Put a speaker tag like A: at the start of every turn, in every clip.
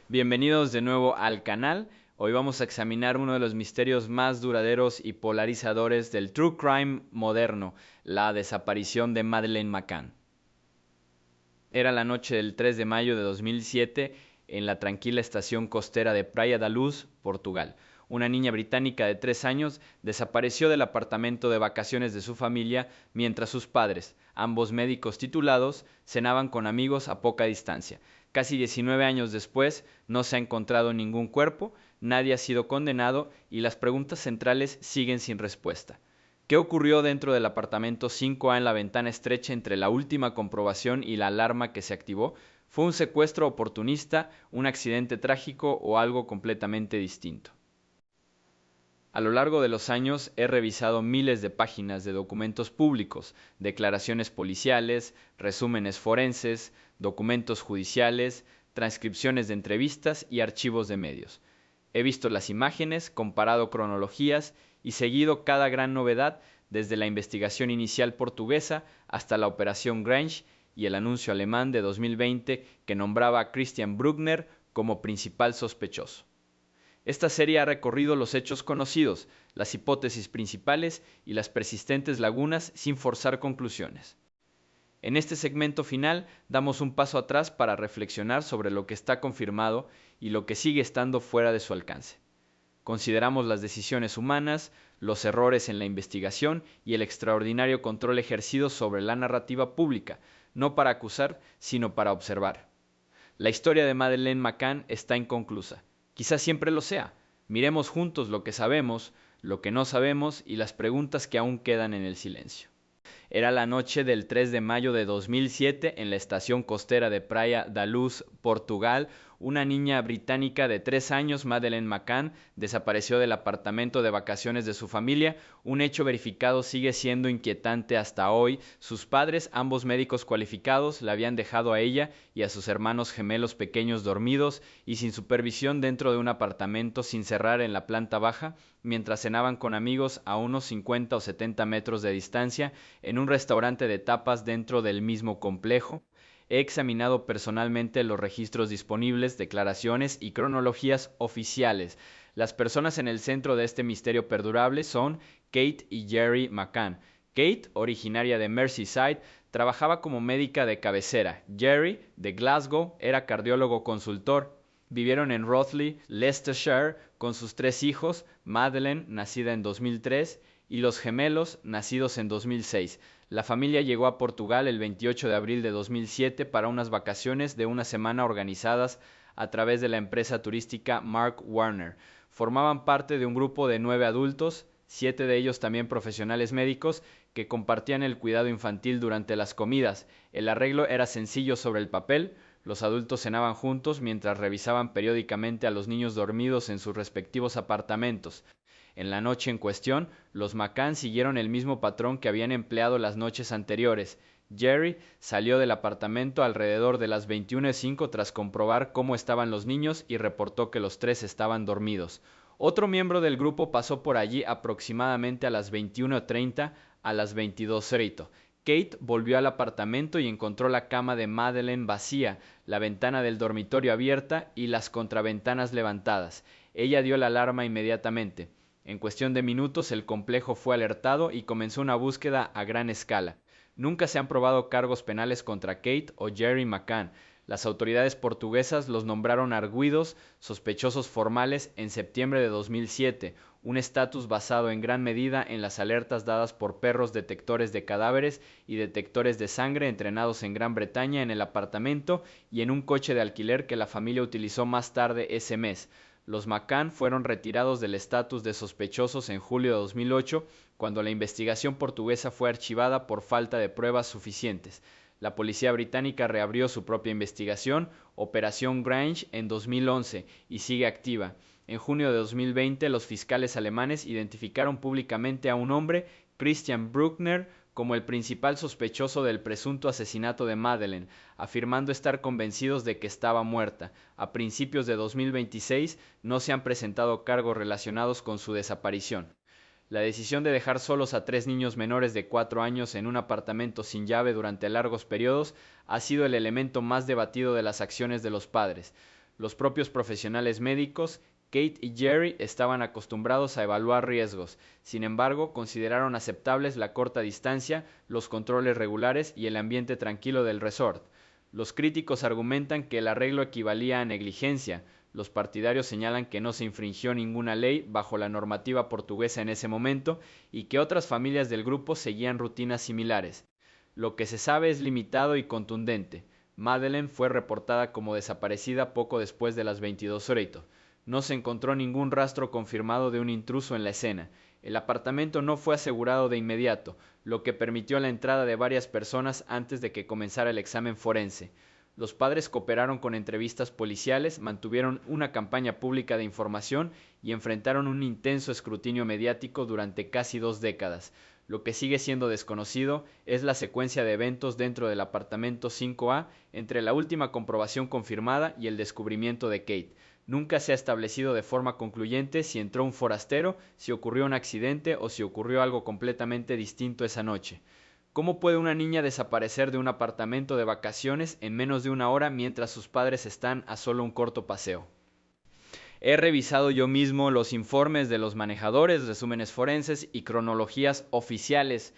A: Bienvenidos de nuevo al canal. Hoy vamos a examinar uno de los misterios más duraderos y polarizadores del true crime moderno, la desaparición de Madeleine McCann. Era la noche del 3 de mayo de 2007 en la tranquila estación costera de Praia da Luz, Portugal. Una niña británica de 3 años desapareció del apartamento de vacaciones de su familia mientras sus padres, ambos médicos titulados, cenaban con amigos a poca distancia. Casi 19 años después, no se ha encontrado ningún cuerpo, nadie ha sido condenado y las preguntas centrales siguen sin respuesta. ¿Qué ocurrió dentro del apartamento 5A en la ventana estrecha entre la última comprobación y la alarma que se activó? ¿Fue un secuestro oportunista, un accidente trágico o algo completamente distinto? A lo largo de los años he revisado miles de páginas de documentos públicos, declaraciones policiales, resúmenes forenses, documentos judiciales, transcripciones de entrevistas y archivos de medios. He visto las imágenes, comparado cronologías y seguido cada gran novedad desde la investigación inicial portuguesa hasta la Operación Grange y el anuncio alemán de 2020 que nombraba a Christian Bruckner como principal sospechoso. Esta serie ha recorrido los hechos conocidos, las hipótesis principales y las persistentes lagunas sin forzar conclusiones. En este segmento final damos un paso atrás para reflexionar sobre lo que está confirmado y lo que sigue estando fuera de su alcance. Consideramos las decisiones humanas, los errores en la investigación y el extraordinario control ejercido sobre la narrativa pública, no para acusar, sino para observar. La historia de Madeleine McCann está inconclusa. Quizás siempre lo sea. Miremos juntos lo que sabemos, lo que no sabemos y las preguntas que aún quedan en el silencio. Era la noche del 3 de mayo de 2007 en la estación costera de Praia da Luz, Portugal. Una niña británica de 3 años, Madeleine McCann, desapareció del apartamento de vacaciones de su familia. Un hecho verificado sigue siendo inquietante hasta hoy. Sus padres, ambos médicos cualificados, la habían dejado a ella y a sus hermanos gemelos pequeños dormidos y sin supervisión dentro de un apartamento sin cerrar en la planta baja, mientras cenaban con amigos a unos 50 o 70 metros de distancia en un restaurante de tapas dentro del mismo complejo. He examinado personalmente los registros disponibles, declaraciones y cronologías oficiales. Las personas en el centro de este misterio perdurable son Kate y Jerry McCann. Kate, originaria de Merseyside, trabajaba como médica de cabecera. Jerry, de Glasgow, era cardiólogo consultor. Vivieron en Rothley, Leicestershire, con sus 3 hijos, Madeleine, nacida en 2003, y los gemelos, nacidos en 2006. La familia llegó a Portugal el 28 de abril de 2007 para unas vacaciones de una semana organizadas a través de la empresa turística Mark Warner. Formaban parte de un grupo de 9 adultos, 7 de ellos también profesionales médicos, que compartían el cuidado infantil durante las comidas. El arreglo era sencillo sobre el papel. Los adultos cenaban juntos mientras revisaban periódicamente a los niños dormidos en sus respectivos apartamentos. En la noche en cuestión, los McCann siguieron el mismo patrón que habían empleado las noches anteriores. Jerry salió del apartamento alrededor de las 21:05 tras comprobar cómo estaban los niños y reportó que los 3 estaban dormidos. Otro miembro del grupo pasó por allí aproximadamente a las 21:30 a las 22:00. Kate volvió al apartamento y encontró la cama de Madeleine vacía, la ventana del dormitorio abierta y las contraventanas levantadas. Ella dio la alarma inmediatamente. En cuestión de minutos el complejo fue alertado y comenzó una búsqueda a gran escala. Nunca se han probado cargos penales contra Kate o Jerry McCann. Las autoridades portuguesas los nombraron arguidos, sospechosos formales, en septiembre de 2007, un estatus basado en gran medida en las alertas dadas por perros detectores de cadáveres y detectores de sangre entrenados en Gran Bretaña en el apartamento y en un coche de alquiler que la familia utilizó más tarde ese mes. Los McCann fueron retirados del estatus de sospechosos en julio de 2008, cuando la investigación portuguesa fue archivada por falta de pruebas suficientes. La policía británica reabrió su propia investigación, Operación Grange, en 2011 y sigue activa. En junio de 2020, los fiscales alemanes identificaron públicamente a un hombre, Christian Bruckner, como el principal sospechoso del presunto asesinato de Madeleine, afirmando estar convencidos de que estaba muerta. A principios de 2026 no se han presentado cargos relacionados con su desaparición. La decisión de dejar solos a 3 niños menores de 4 años en un apartamento sin llave durante largos periodos ha sido el elemento más debatido de las acciones de los padres. Los propios profesionales médicos, Kate y Jerry, estaban acostumbrados a evaluar riesgos. Sin embargo, consideraron aceptables la corta distancia, los controles regulares y el ambiente tranquilo del resort. Los críticos argumentan que el arreglo equivalía a negligencia. Los partidarios señalan que no se infringió ninguna ley bajo la normativa portuguesa en ese momento y que otras familias del grupo seguían rutinas similares. Lo que se sabe es limitado y contundente. Madeleine fue reportada como desaparecida poco después de las 22:00. No se encontró ningún rastro confirmado de un intruso en la escena. El apartamento no fue asegurado de inmediato, lo que permitió la entrada de varias personas antes de que comenzara el examen forense. Los padres cooperaron con entrevistas policiales, mantuvieron una campaña pública de información y enfrentaron un intenso escrutinio mediático durante casi 2 décadas. Lo que sigue siendo desconocido es la secuencia de eventos dentro del apartamento 5A entre la última comprobación confirmada y el descubrimiento de Kate. Nunca se ha establecido de forma concluyente si entró un forastero, si ocurrió un accidente o si ocurrió algo completamente distinto esa noche. ¿Cómo puede una niña desaparecer de un apartamento de vacaciones en menos de una hora mientras sus padres están a solo un corto paseo? He revisado yo mismo los informes de los manejadores, resúmenes forenses y cronologías oficiales.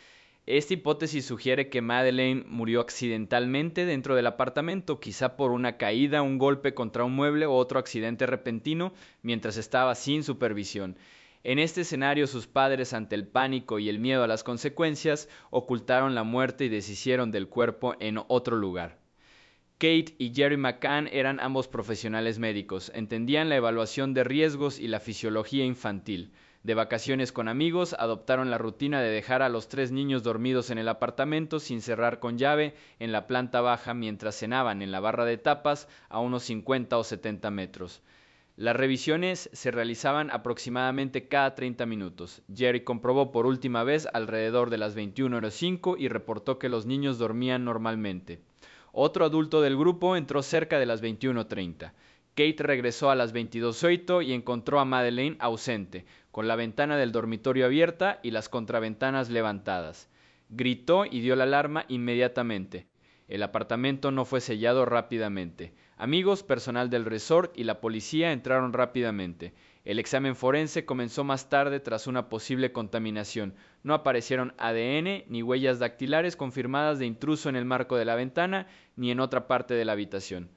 A: Esta hipótesis sugiere que Madeleine murió accidentalmente dentro del apartamento, quizá por una caída, un golpe contra un mueble o otro accidente repentino mientras estaba sin supervisión. En este escenario, sus padres, ante el pánico y el miedo a las consecuencias, ocultaron la muerte y deshicieron del cuerpo en otro lugar. Kate y Jerry McCann eran ambos profesionales médicos, entendían la evaluación de riesgos y la fisiología infantil. De vacaciones con amigos, adoptaron la rutina de dejar a los 3 niños dormidos en el apartamento sin cerrar con llave en la planta baja mientras cenaban en la barra de tapas a unos 50 o 70 metros. Las revisiones se realizaban aproximadamente cada 30 minutos. Jerry comprobó por última vez alrededor de las 21:05 y reportó que los niños dormían normalmente. Otro adulto del grupo entró cerca de las 21:30. Kate regresó a las 22:08 y encontró a Madeleine ausente, con la ventana del dormitorio abierta y las contraventanas levantadas. Gritó y dio la alarma inmediatamente. El apartamento no fue sellado rápidamente. Amigos, personal del resort y la policía entraron rápidamente. El examen forense comenzó más tarde tras una posible contaminación. No aparecieron ADN ni huellas dactilares confirmadas de intruso en el marco de la ventana ni en otra parte de la habitación.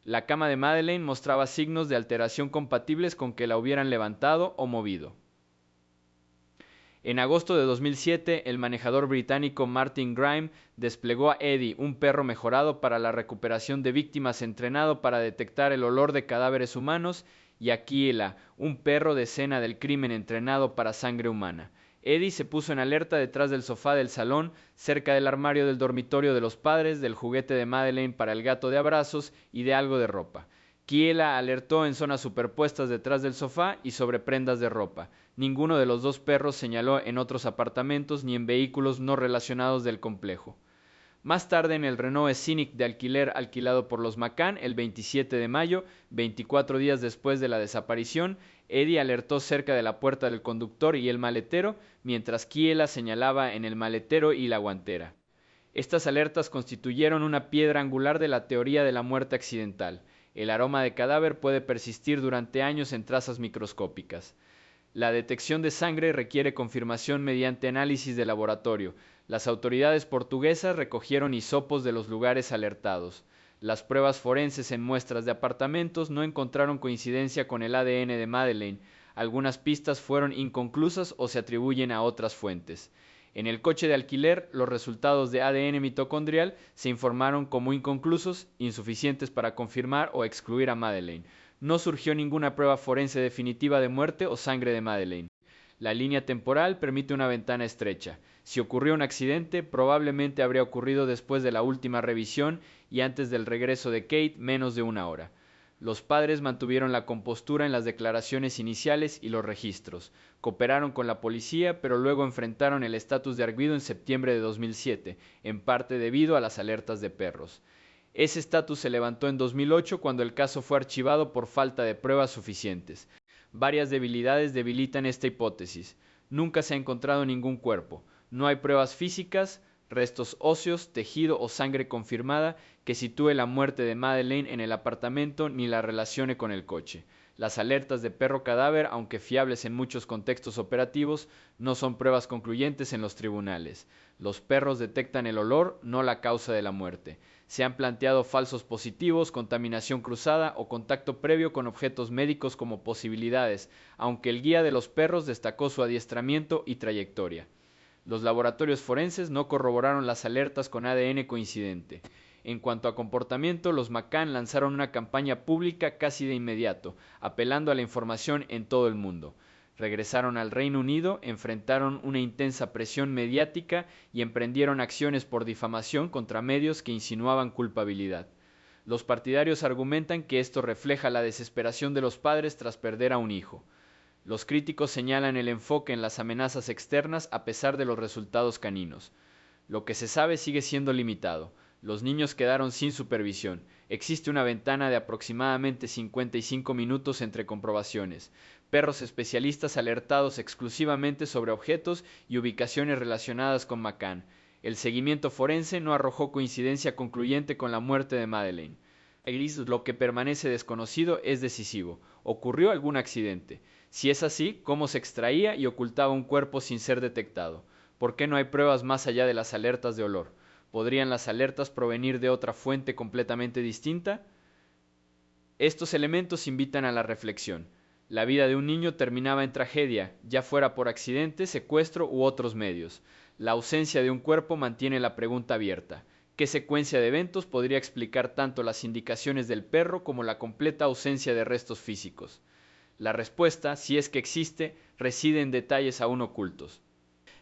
A: La cama de Madeleine mostraba signos de alteración compatibles con que la hubieran levantado o movido. En agosto de 2007, el manejador británico Martin Grime desplegó a Eddie, un perro mejorado para la recuperación de víctimas entrenado para detectar el olor de cadáveres humanos, y a Kiela, un perro de escena del crimen entrenado para sangre humana. Eddie se puso en alerta detrás del sofá del salón, cerca del armario del dormitorio de los padres, del juguete de Madeleine para el gato de abrazos y de algo de ropa. Kiela alertó en zonas superpuestas detrás del sofá y sobre prendas de ropa. Ninguno de los dos perros señaló en otros apartamentos ni en vehículos no relacionados del complejo. Más tarde, en el Renault Scenic de alquiler alquilado por los McCann el 27 de mayo, 24 días después de la desaparición, Eddie alertó cerca de la puerta del conductor y el maletero, mientras Kiela señalaba en el maletero y la guantera. Estas alertas constituyeron una piedra angular de la teoría de la muerte accidental. El aroma de cadáver puede persistir durante años en trazas microscópicas. La detección de sangre requiere confirmación mediante análisis de laboratorio. Las autoridades portuguesas recogieron hisopos de los lugares alertados. Las pruebas forenses en muestras de apartamentos no encontraron coincidencia con el ADN de Madeleine. Algunas pistas fueron inconclusas o se atribuyen a otras fuentes. En el coche de alquiler, los resultados de ADN mitocondrial se informaron como inconclusos, insuficientes para confirmar o excluir a Madeleine. No surgió ninguna prueba forense definitiva de muerte o sangre de Madeleine. La línea temporal permite una ventana estrecha. Si ocurrió un accidente, probablemente habría ocurrido después de la última revisión y antes del regreso de Kate menos de una hora. Los padres mantuvieron la compostura en las declaraciones iniciales y los registros. Cooperaron con la policía, pero luego enfrentaron el estatus de arguido en septiembre de 2007, en parte debido a las alertas de perros. Ese estatus se levantó en 2008 cuando el caso fue archivado por falta de pruebas suficientes. Varias debilidades debilitan esta hipótesis. Nunca se ha encontrado ningún cuerpo. No hay pruebas físicas, restos óseos, tejido o sangre confirmada que sitúe la muerte de Madeleine en el apartamento ni la relacione con el coche. Las alertas de perro cadáver, aunque fiables en muchos contextos operativos, no son pruebas concluyentes en los tribunales. Los perros detectan el olor, no la causa de la muerte. Se han planteado falsos positivos, contaminación cruzada o contacto previo con objetos médicos como posibilidades, aunque el guía de los perros destacó su adiestramiento y trayectoria. Los laboratorios forenses no corroboraron las alertas con ADN coincidente. En cuanto a comportamiento, los McCann lanzaron una campaña pública casi de inmediato, apelando a la información en todo el mundo. Regresaron al Reino Unido, enfrentaron una intensa presión mediática y emprendieron acciones por difamación contra medios que insinuaban culpabilidad. Los partidarios argumentan que esto refleja la desesperación de los padres tras perder a un hijo. Los críticos señalan el enfoque en las amenazas externas a pesar de los resultados caninos. Lo que se sabe sigue siendo limitado. Los niños quedaron sin supervisión. Existe una ventana de aproximadamente 55 minutos entre comprobaciones. Perros especialistas alertados exclusivamente sobre objetos y ubicaciones relacionadas con McCann. El seguimiento forense no arrojó coincidencia concluyente con la muerte de Madeleine. Lo que permanece desconocido es decisivo. ¿Ocurrió algún accidente? Si es así, ¿cómo se extraía y ocultaba un cuerpo sin ser detectado? ¿Por qué no hay pruebas más allá de las alertas de olor? ¿Podrían las alertas provenir de otra fuente completamente distinta? Estos elementos invitan a la reflexión. La vida de un niño terminaba en tragedia, ya fuera por accidente, secuestro u otros medios. La ausencia de un cuerpo mantiene la pregunta abierta. ¿Qué secuencia de eventos podría explicar tanto las indicaciones del perro como la completa ausencia de restos físicos? La respuesta, si es que existe, reside en detalles aún ocultos.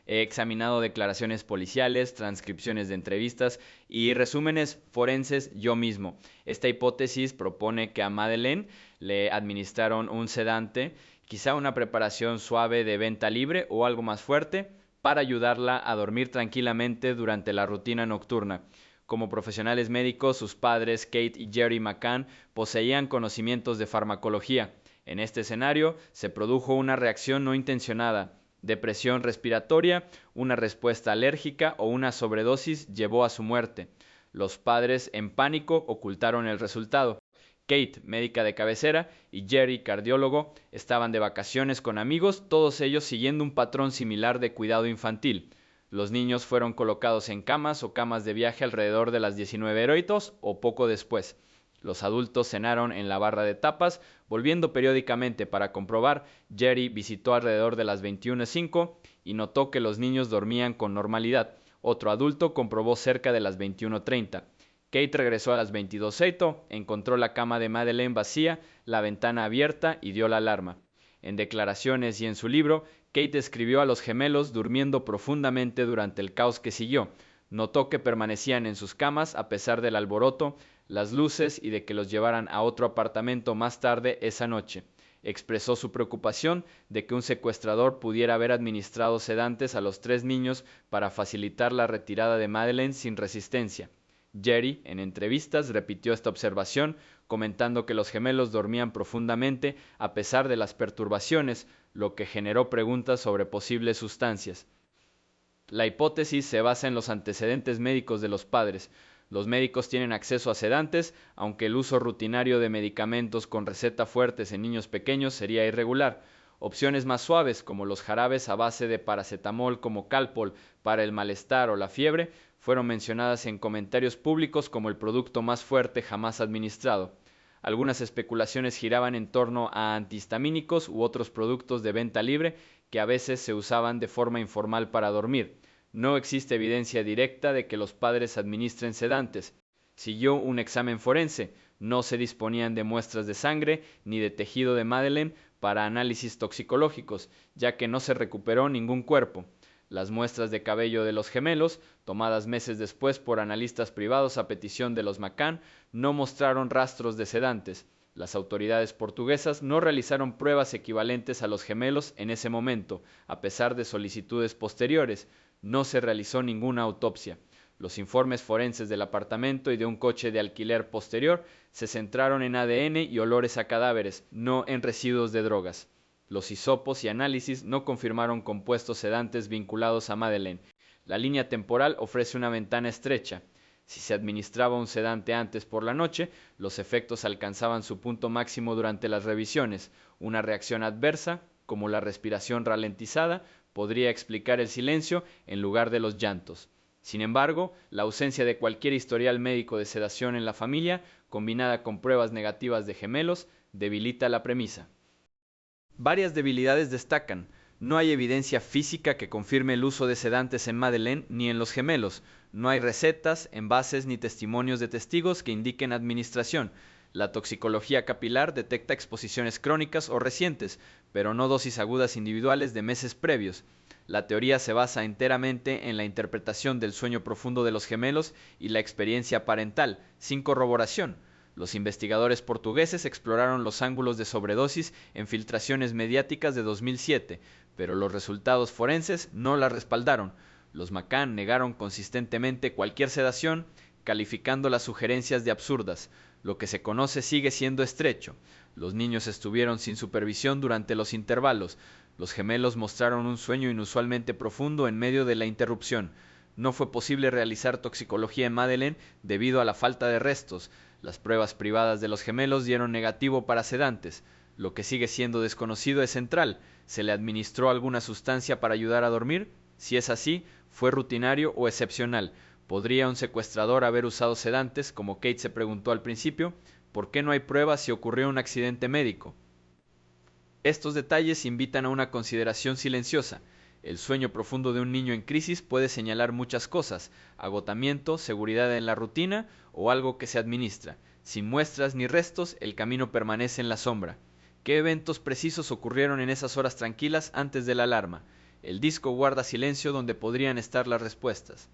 A: He examinado declaraciones policiales, transcripciones de entrevistas y resúmenes forenses yo mismo. Esta hipótesis propone que a Madeleine le administraron un sedante, quizá una preparación suave de venta libre o algo más fuerte, para ayudarla a dormir tranquilamente durante la rutina nocturna. Como profesionales médicos, sus padres, Kate y Jerry McCann, poseían conocimientos de farmacología. En este escenario se produjo una reacción no intencionada. Depresión respiratoria, una respuesta alérgica o una sobredosis llevó a su muerte. Los padres, en pánico, ocultaron el resultado. Kate, médica de cabecera, y Jerry, cardiólogo, estaban de vacaciones con amigos, todos ellos siguiendo un patrón similar de cuidado infantil. Los niños fueron colocados en camas o camas de viaje alrededor de las 19:00 o poco después. Los adultos cenaron en la barra de tapas, volviendo periódicamente para comprobar. Jerry visitó alrededor de las 21:05 y notó que los niños dormían con normalidad. Otro adulto comprobó cerca de las 21:30. Kate regresó a las 22:08, encontró la cama de Madeleine vacía, la ventana abierta y dio la alarma. En declaraciones y en su libro, Kate escribió a los gemelos durmiendo profundamente durante el caos que siguió. Notó que permanecían en sus camas a pesar del alboroto, las luces y de que los llevaran a otro apartamento más tarde esa noche. Expresó su preocupación de que un secuestrador pudiera haber administrado sedantes a los 3 niños para facilitar la retirada de Madeleine sin resistencia. Jerry, en entrevistas, repitió esta observación, comentando que los gemelos dormían profundamente a pesar de las perturbaciones, lo que generó preguntas sobre posibles sustancias. La hipótesis se basa en los antecedentes médicos de los padres. Los médicos tienen acceso a sedantes, aunque el uso rutinario de medicamentos con receta fuertes en niños pequeños sería irregular. Opciones más suaves, como los jarabes a base de paracetamol como Calpol para el malestar o la fiebre, fueron mencionadas en comentarios públicos como el producto más fuerte jamás administrado. Algunas especulaciones giraban en torno a antihistamínicos u otros productos de venta libre que a veces se usaban de forma informal para dormir. No existe evidencia directa de que los padres administren sedantes. Siguió un examen forense. No se disponían de muestras de sangre ni de tejido de Madeleine para análisis toxicológicos, ya que no se recuperó ningún cuerpo. Las muestras de cabello de los gemelos, tomadas meses después por analistas privados a petición de los McCann, no mostraron rastros de sedantes. Las autoridades portuguesas no realizaron pruebas equivalentes a los gemelos en ese momento, a pesar de solicitudes posteriores. No se realizó ninguna autopsia. Los informes forenses del apartamento y de un coche de alquiler posterior se centraron en ADN y olores a cadáveres, no en residuos de drogas. Los hisopos y análisis no confirmaron compuestos sedantes vinculados a Madeleine. La línea temporal ofrece una ventana estrecha. Si se administraba un sedante antes por la noche, los efectos alcanzaban su punto máximo durante las revisiones. Una reacción adversa, como la respiración ralentizada, podría explicar el silencio en lugar de los llantos. Sin embargo, la ausencia de cualquier historial médico de sedación en la familia, combinada con pruebas negativas de gemelos, debilita la premisa. Varias debilidades destacan. No hay evidencia física que confirme el uso de sedantes en Madeleine ni en los gemelos. No hay recetas, envases ni testimonios de testigos que indiquen administración. La toxicología capilar detecta exposiciones crónicas o recientes, pero no dosis agudas individuales de meses previos. La teoría se basa enteramente en la interpretación del sueño profundo de los gemelos y la experiencia parental, sin corroboración. Los investigadores portugueses exploraron los ángulos de sobredosis en filtraciones mediáticas de 2007, pero los resultados forenses no la respaldaron. Los McCann negaron consistentemente cualquier sedación, calificando las sugerencias de absurdas. Lo que se conoce sigue siendo estrecho. Los niños estuvieron sin supervisión durante los intervalos. Los gemelos mostraron un sueño inusualmente profundo en medio de la interrupción. No fue posible realizar toxicología en Madeleine debido a la falta de restos. Las pruebas privadas de los gemelos dieron negativo para sedantes. Lo que sigue siendo desconocido es central. ¿Se le administró alguna sustancia para ayudar a dormir? Si es así, ¿fue rutinario o excepcional? ¿Podría un secuestrador haber usado sedantes, como Kate se preguntó al principio? ¿Por qué no hay pruebas si ocurrió un accidente médico? Estos detalles invitan a una consideración silenciosa. El sueño profundo de un niño en crisis puede señalar muchas cosas: agotamiento, seguridad en la rutina o algo que se administra. Sin muestras ni restos, el camino permanece en la sombra. ¿Qué eventos precisos ocurrieron en esas horas tranquilas antes de la alarma? El disco guarda silencio donde podrían estar las respuestas.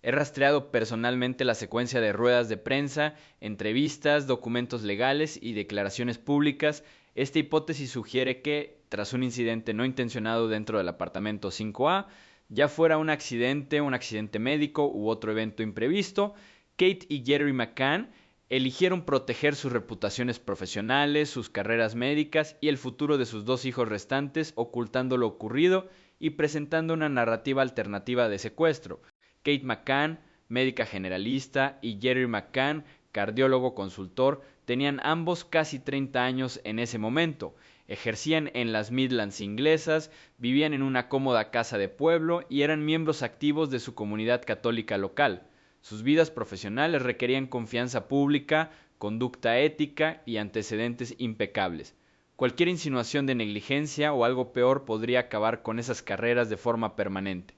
A: He rastreado personalmente la secuencia de ruedas de prensa, entrevistas, documentos legales y declaraciones públicas. Esta hipótesis sugiere que, tras un incidente no intencionado dentro del apartamento 5A, ya fuera un accidente médico u otro evento imprevisto, Kate y Jerry McCann eligieron proteger sus reputaciones profesionales, sus carreras médicas y el futuro de sus dos hijos restantes, ocultando lo ocurrido y presentando una narrativa alternativa de secuestro. Kate McCann, médica generalista, y Jerry McCann, cardiólogo consultor, tenían ambos casi 30 años en ese momento. Ejercían en las Midlands inglesas, vivían en una cómoda casa de pueblo y eran miembros activos de su comunidad católica local. Sus vidas profesionales requerían confianza pública, conducta ética y antecedentes impecables. Cualquier insinuación de negligencia o algo peor podría acabar con esas carreras de forma permanente.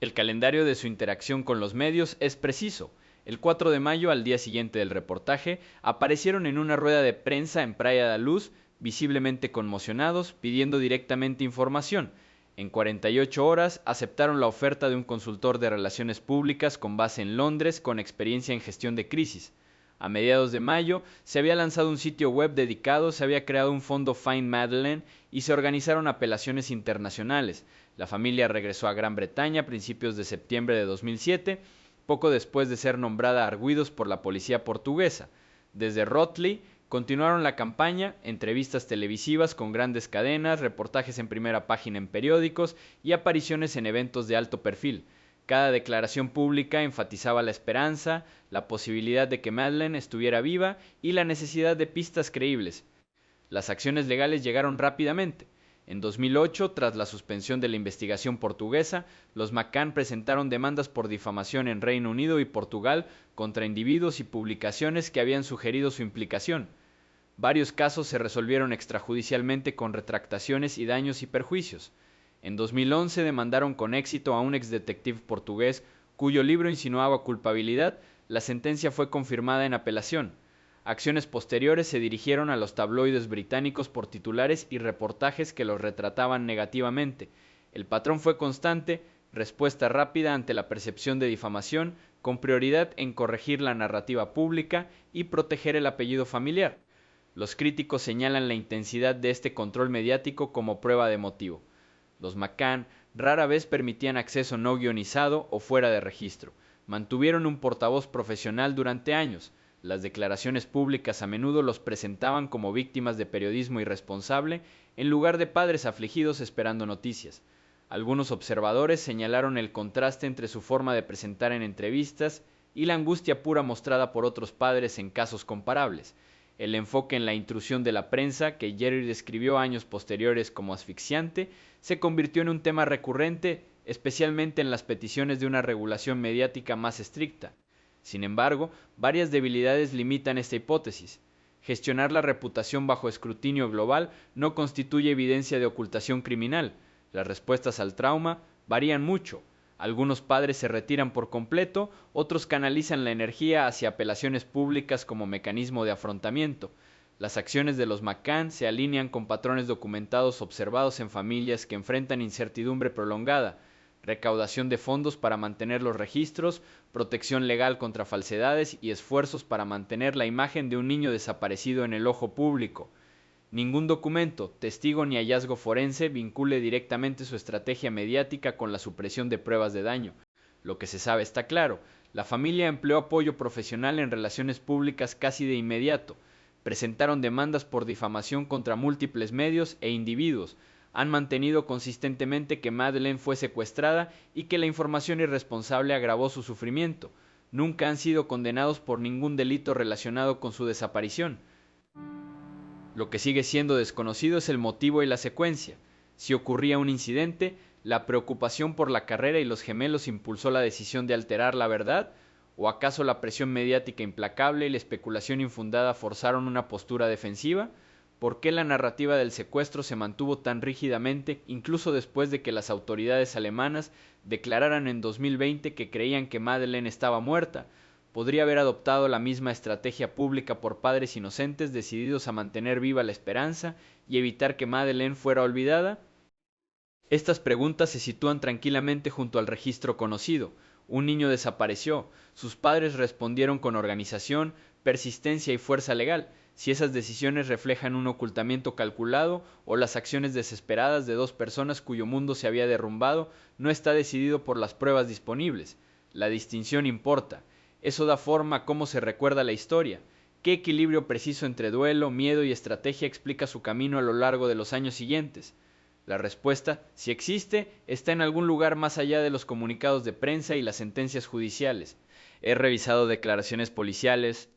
A: El calendario de su interacción con los medios es preciso. El 4 de mayo, al día siguiente del reportaje, aparecieron en una rueda de prensa en Praia da Luz, visiblemente conmocionados, pidiendo directamente información. En 48 horas aceptaron la oferta de un consultor de relaciones públicas con base en Londres con experiencia en gestión de crisis. A mediados de mayo se había lanzado un sitio web dedicado, se había creado un fondo Find Madeleine y se organizaron apelaciones internacionales. La familia regresó a Gran Bretaña a principios de septiembre de 2007, poco después de ser nombrada arguidos por la policía portuguesa. Desde Rothley continuaron la campaña, entrevistas televisivas con grandes cadenas, reportajes en primera página en periódicos y apariciones en eventos de alto perfil. Cada declaración pública enfatizaba la esperanza, la posibilidad de que Madeleine estuviera viva y la necesidad de pistas creíbles. Las acciones legales llegaron rápidamente. En 2008, tras la suspensión de la investigación portuguesa, los McCann presentaron demandas por difamación en Reino Unido y Portugal contra individuos y publicaciones que habían sugerido su implicación. Varios casos se resolvieron extrajudicialmente con retractaciones y daños y perjuicios. En 2011 demandaron con éxito a un exdetective portugués cuyo libro insinuaba culpabilidad. La sentencia fue confirmada en apelación. Acciones posteriores se dirigieron a los tabloides británicos por titulares y reportajes que los retrataban negativamente. El patrón fue constante: respuesta rápida ante la percepción de difamación, con prioridad en corregir la narrativa pública y proteger el apellido familiar. Los críticos señalan la intensidad de este control mediático como prueba de motivo. Los McCann rara vez permitían acceso no guionizado o fuera de registro. Mantuvieron un portavoz profesional durante años. Las declaraciones públicas a menudo los presentaban como víctimas de periodismo irresponsable en lugar de padres afligidos esperando noticias. Algunos observadores señalaron el contraste entre su forma de presentar en entrevistas y la angustia pura mostrada por otros padres en casos comparables. El enfoque en la intrusión de la prensa, que Jerry describió años posteriores como asfixiante, se convirtió en un tema recurrente, especialmente en las peticiones de una regulación mediática más estricta. Sin embargo, varias debilidades limitan esta hipótesis. Gestionar la reputación bajo escrutinio global no constituye evidencia de ocultación criminal. Las respuestas al trauma varían mucho. Algunos padres se retiran por completo, otros canalizan la energía hacia apelaciones públicas como mecanismo de afrontamiento. Las acciones de los McCann se alinean con patrones documentados observados en familias que enfrentan incertidumbre prolongada, recaudación de fondos para mantener los registros, protección legal contra falsedades y esfuerzos para mantener la imagen de un niño desaparecido en el ojo público. Ningún documento, testigo ni hallazgo forense vincule directamente su estrategia mediática con la supresión de pruebas de daño. Lo que se sabe está claro: la familia empleó apoyo profesional en relaciones públicas casi de inmediato. Presentaron demandas por difamación contra múltiples medios e individuos. Han mantenido consistentemente que Madeleine fue secuestrada y que la información irresponsable agravó su sufrimiento. Nunca han sido condenados por ningún delito relacionado con su desaparición. Lo que sigue siendo desconocido es el motivo y la secuencia. Si ocurría un incidente, ¿la preocupación por la carrera y los gemelos impulsó la decisión de alterar la verdad? ¿O acaso la presión mediática implacable y la especulación infundada forzaron una postura defensiva? ¿Por qué la narrativa del secuestro se mantuvo tan rígidamente, incluso después de que las autoridades alemanas declararan en 2020 que creían que Madeleine estaba muerta? ¿Podría haber adoptado la misma estrategia pública por padres inocentes decididos a mantener viva la esperanza y evitar que Madeleine fuera olvidada? Estas preguntas se sitúan tranquilamente junto al registro conocido. Un niño desapareció. Sus padres respondieron con organización, persistencia y fuerza legal. Si esas decisiones reflejan un ocultamiento calculado o las acciones desesperadas de dos personas cuyo mundo se había derrumbado, no está decidido por las pruebas disponibles. La distinción importa. Eso da forma a cómo se recuerda la historia. ¿Qué equilibrio preciso entre duelo, miedo y estrategia explica su camino a lo largo de los años siguientes? La respuesta, si existe, está en algún lugar más allá de los comunicados de prensa y las sentencias judiciales. He revisado declaraciones policiales,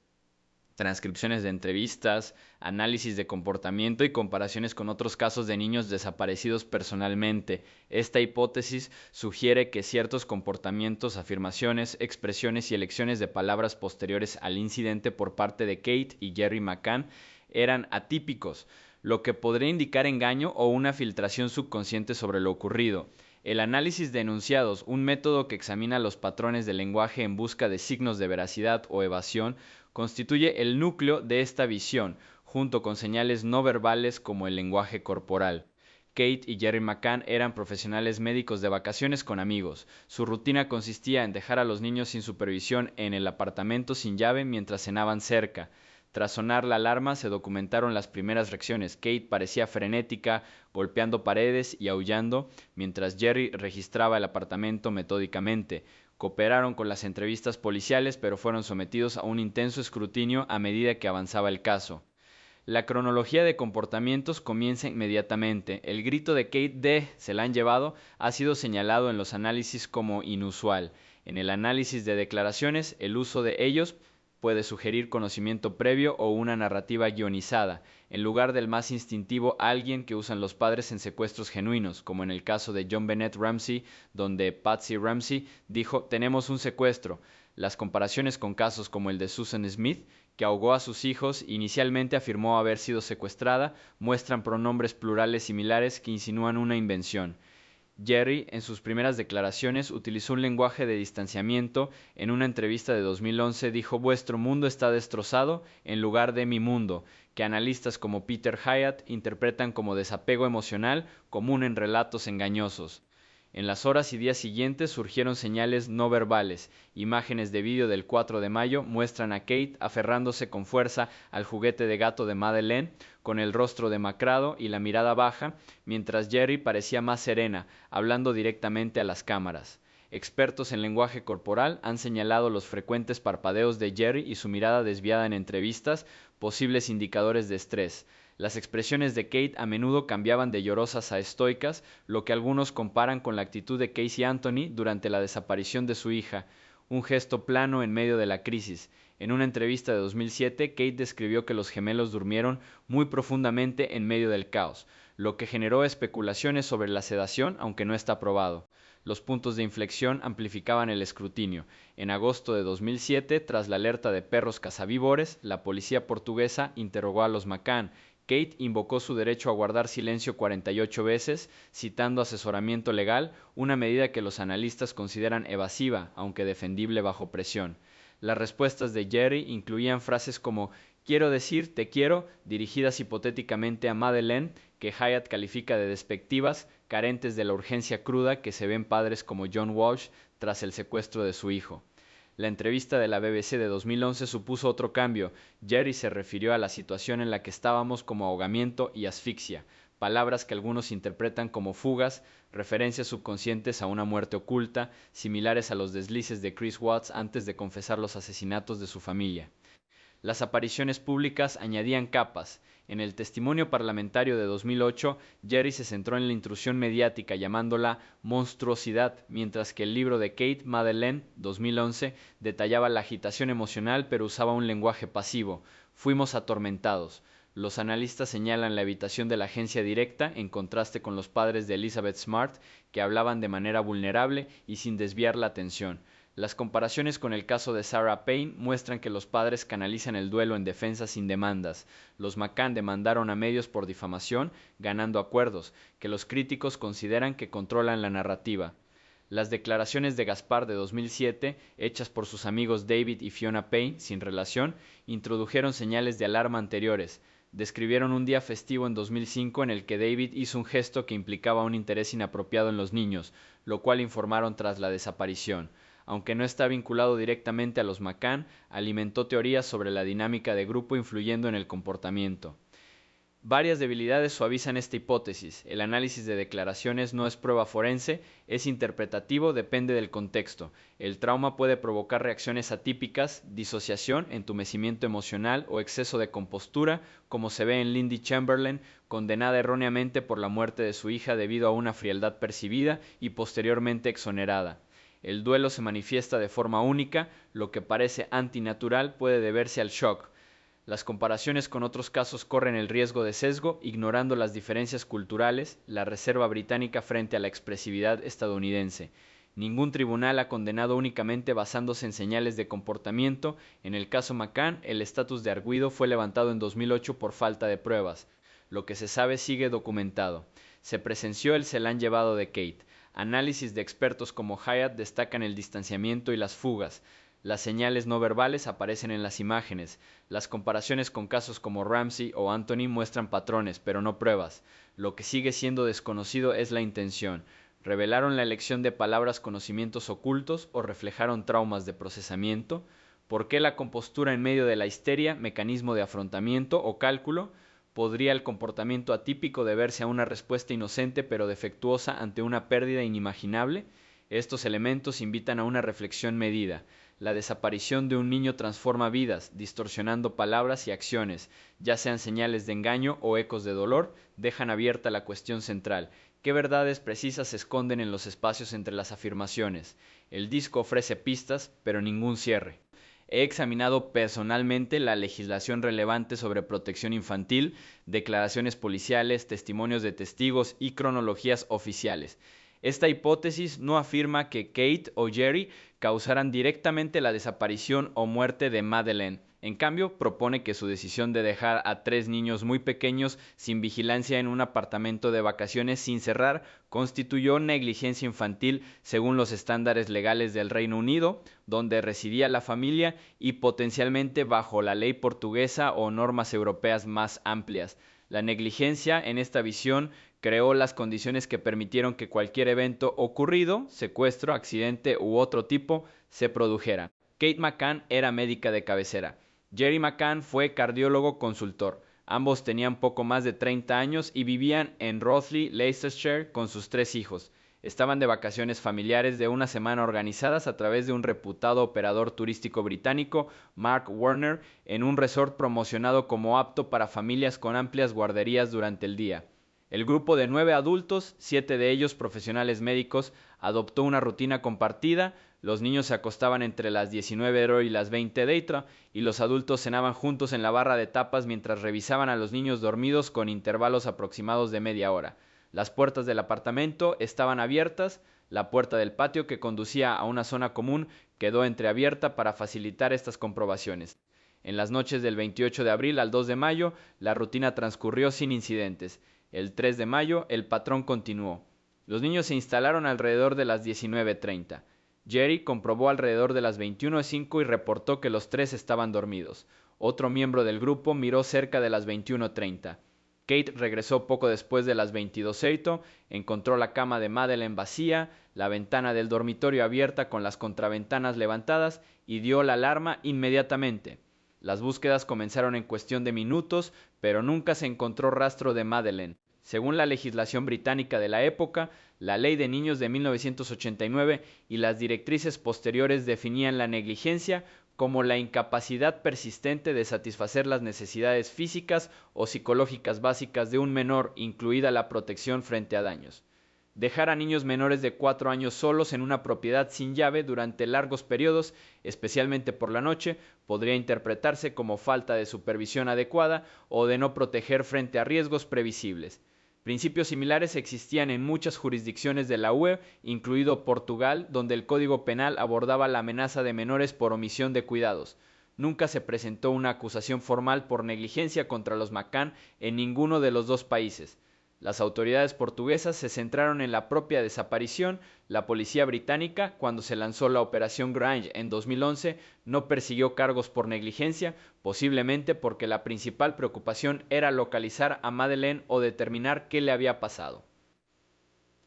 A: transcripciones de entrevistas, análisis de comportamiento y comparaciones con otros casos de niños desaparecidos personalmente. Esta hipótesis sugiere que ciertos comportamientos, afirmaciones, expresiones y elecciones de palabras posteriores al incidente por parte de Kate y Jerry McCann eran atípicos, lo que podría indicar engaño o una filtración subconsciente sobre lo ocurrido. El análisis de enunciados, un método que examina los patrones del lenguaje en busca de signos de veracidad o evasión, constituye el núcleo de esta visión, junto con señales no verbales como el lenguaje corporal. Kate y Jerry McCann eran profesionales médicos de vacaciones con amigos. Su rutina consistía en dejar a los niños sin supervisión en el apartamento sin llave mientras cenaban cerca. Tras sonar la alarma, se documentaron las primeras reacciones. Kate parecía frenética, golpeando paredes y aullando, mientras Jerry registraba el apartamento metódicamente. Cooperaron con las entrevistas policiales, pero fueron sometidos a un intenso escrutinio a medida que avanzaba el caso. La cronología de comportamientos comienza inmediatamente. El grito de Kate de "se la han llevado" ha sido señalado en los análisis como inusual. En el análisis de declaraciones, el uso de ellos puede sugerir conocimiento previo o una narrativa guionizada, en lugar del más instintivo alguien que usan los padres en secuestros genuinos, como en el caso de John Bennett Ramsey, donde Patsy Ramsey dijo "tenemos un secuestro". Las comparaciones con casos como el de Susan Smith, que ahogó a sus hijos, inicialmente afirmó haber sido secuestrada, muestran pronombres plurales similares que insinúan una invención. Jerry, en sus primeras declaraciones, utilizó un lenguaje de distanciamiento. En una entrevista de 2011 dijo "vuestro mundo está destrozado" en lugar de "mi mundo", que analistas como Peter Hyatt interpretan como desapego emocional común en relatos engañosos. En las horas y días siguientes surgieron señales no verbales. Imágenes de vídeo del 4 de mayo muestran a Kate aferrándose con fuerza al juguete de gato de Madeleine, con el rostro demacrado y la mirada baja, mientras Jerry parecía más serena, hablando directamente a las cámaras. Expertos en lenguaje corporal han señalado los frecuentes parpadeos de Jerry y su mirada desviada en entrevistas, posibles indicadores de estrés. Las expresiones de Kate a menudo cambiaban de llorosas a estoicas, lo que algunos comparan con la actitud de Casey Anthony durante la desaparición de su hija, un gesto plano en medio de la crisis. En una entrevista de 2007, Kate describió que los gemelos durmieron muy profundamente en medio del caos, lo que generó especulaciones sobre la sedación, aunque no está probado. Los puntos de inflexión amplificaban el escrutinio. En agosto de 2007, tras la alerta de perros cazavívores, la policía portuguesa interrogó a los McCann. Kate invocó su derecho a guardar silencio 48 veces, citando asesoramiento legal, una medida que los analistas consideran evasiva, aunque defendible bajo presión. Las respuestas de Jerry incluían frases como "quiero decir, te quiero", dirigidas hipotéticamente a Madeleine, que Hyatt califica de despectivas, carentes de la urgencia cruda que se ven padres como John Walsh tras el secuestro de su hijo. La entrevista de la BBC de 2011 supuso otro cambio. Jerry se refirió a la situación en la que estábamos como ahogamiento y asfixia, palabras que algunos interpretan como fugas, referencias subconscientes a una muerte oculta, similares a los deslices de Chris Watts antes de confesar los asesinatos de su familia. Las apariciones públicas añadían capas. En el testimonio parlamentario de 2008, Jerry se centró en la intrusión mediática llamándola monstruosidad, mientras que el libro de Kate Madeleine, 2011, detallaba la agitación emocional pero usaba un lenguaje pasivo. Fuimos atormentados. Los analistas señalan la evitación de la agencia directa en contraste con los padres de Elizabeth Smart, que hablaban de manera vulnerable y sin desviar la atención. Las comparaciones con el caso de Sarah Payne muestran que los padres canalizan el duelo en defensa sin demandas. Los McCann demandaron a medios por difamación, ganando acuerdos, que los críticos consideran que controlan la narrativa. Las declaraciones de Gaspar de 2007, hechas por sus amigos David y Fiona Payne, sin relación, introdujeron señales de alarma anteriores. Describieron un día festivo en 2005 en el que David hizo un gesto que implicaba un interés inapropiado en los niños, lo cual informaron tras la desaparición. Aunque no está vinculado directamente a los McCann, alimentó teorías sobre la dinámica de grupo influyendo en el comportamiento. Varias debilidades suavizan esta hipótesis. El análisis de declaraciones no es prueba forense, es interpretativo, depende del contexto. El trauma puede provocar reacciones atípicas, disociación, entumecimiento emocional o exceso de compostura, como se ve en Lindy Chamberlain, condenada erróneamente por la muerte de su hija debido a una frialdad percibida y posteriormente exonerada. El duelo se manifiesta de forma única, lo que parece antinatural puede deberse al shock. Las comparaciones con otros casos corren el riesgo de sesgo, ignorando las diferencias culturales, la reserva británica frente a la expresividad estadounidense. Ningún tribunal ha condenado únicamente basándose en señales de comportamiento. En el caso McCann, el estatus de arguido fue levantado en 2008 por falta de pruebas. Lo que se sabe sigue documentado. Se presenció el se la han llevado de Kate. Análisis de expertos como Hyatt destacan el distanciamiento y las fugas. Las señales no verbales aparecen en las imágenes. Las comparaciones con casos como Ramsey o Anthony muestran patrones, pero no pruebas. Lo que sigue siendo desconocido es la intención. ¿Revelaron la elección de palabras conocimientos ocultos o reflejaron traumas de procesamiento? ¿Por qué la compostura en medio de la histeria, mecanismo de afrontamiento o cálculo? ¿Podría el comportamiento atípico deberse a una respuesta inocente pero defectuosa ante una pérdida inimaginable? Estos elementos invitan a una reflexión medida. La desaparición de un niño transforma vidas, distorsionando palabras y acciones, ya sean señales de engaño o ecos de dolor, dejan abierta la cuestión central. ¿Qué verdades precisas se esconden en los espacios entre las afirmaciones? El disco ofrece pistas, pero ningún cierre. He examinado personalmente la legislación relevante sobre protección infantil, declaraciones policiales, testimonios de testigos y cronologías oficiales. Esta hipótesis no afirma que Kate o Jerry causaran directamente la desaparición o muerte de Madeleine. En cambio, propone que su decisión de dejar a 3 niños muy pequeños sin vigilancia en un apartamento de vacaciones sin cerrar constituyó negligencia infantil según los estándares legales del Reino Unido, donde residía la familia, y potencialmente bajo la ley portuguesa o normas europeas más amplias. La negligencia, en esta visión, creó las condiciones que permitieron que cualquier evento ocurrido, secuestro, accidente u otro tipo, se produjera. Kate McCann era médica de cabecera. Jerry McCann fue cardiólogo consultor. Ambos tenían poco más de 30 años y vivían en Rothley, Leicestershire, con sus 3 hijos. Estaban de vacaciones familiares de una semana organizadas a través de un reputado operador turístico británico, Mark Warner, en un resort promocionado como apto para familias con amplias guarderías durante el día. El grupo de 9 adultos, 7 de ellos profesionales médicos, adoptó una rutina compartida. Los niños se acostaban entre las 19 y las 20 y los adultos cenaban juntos en la barra de tapas mientras revisaban a los niños dormidos con intervalos aproximados de media hora. Las puertas del apartamento estaban abiertas, la puerta del patio que conducía a una zona común quedó entreabierta para facilitar estas comprobaciones. En las noches del 28 de abril al 2 de mayo, la rutina transcurrió sin incidentes. El 3 de mayo, el patrón continuó. Los niños se instalaron alrededor de las 19:30. Jerry comprobó alrededor de las 21:05 y reportó que los tres estaban dormidos. Otro miembro del grupo miró cerca de las 21:30. Kate regresó poco después de las 22:08, encontró la cama de Madeleine vacía, la ventana del dormitorio abierta con las contraventanas levantadas y dio la alarma inmediatamente. Las búsquedas comenzaron en cuestión de minutos, pero nunca se encontró rastro de Madeleine. Según la legislación británica de la época, la Ley de Niños de 1989 y las directrices posteriores definían la negligencia como la incapacidad persistente de satisfacer las necesidades físicas o psicológicas básicas de un menor, incluida la protección frente a daños. Dejar a niños menores de 4 años solos en una propiedad sin llave durante largos periodos, especialmente por la noche, podría interpretarse como falta de supervisión adecuada o de no proteger frente a riesgos previsibles. Principios similares existían en muchas jurisdicciones de la UE, incluido Portugal, donde el Código Penal abordaba la amenaza de menores por omisión de cuidados. Nunca se presentó una acusación formal por negligencia contra los McCann en ninguno de los dos países. Las autoridades portuguesas se centraron en la propia desaparición. La policía británica, cuando se lanzó la Operación Grange en 2011, no persiguió cargos por negligencia, posiblemente porque la principal preocupación era localizar a Madeleine o determinar qué le había pasado.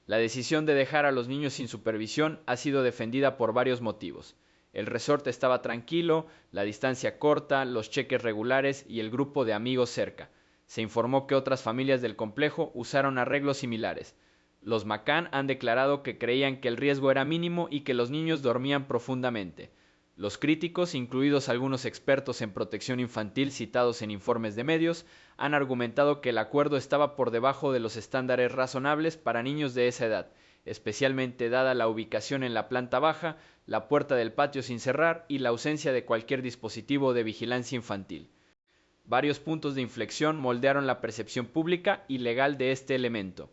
A: La decisión de dejar a los niños sin supervisión ha sido defendida por varios motivos. El resort estaba tranquilo, la distancia corta, los cheques regulares y el grupo de amigos cerca. Se informó que otras familias del complejo usaron arreglos similares. Los McCann han declarado que creían que el riesgo era mínimo y que los niños dormían profundamente. Los críticos, incluidos algunos expertos en protección infantil citados en informes de medios, han argumentado que el acuerdo estaba por debajo de los estándares razonables para niños de esa edad, especialmente dada la ubicación en la planta baja, la puerta del patio sin cerrar y la ausencia de cualquier dispositivo de vigilancia infantil. Varios puntos de inflexión moldearon la percepción pública y legal de este elemento.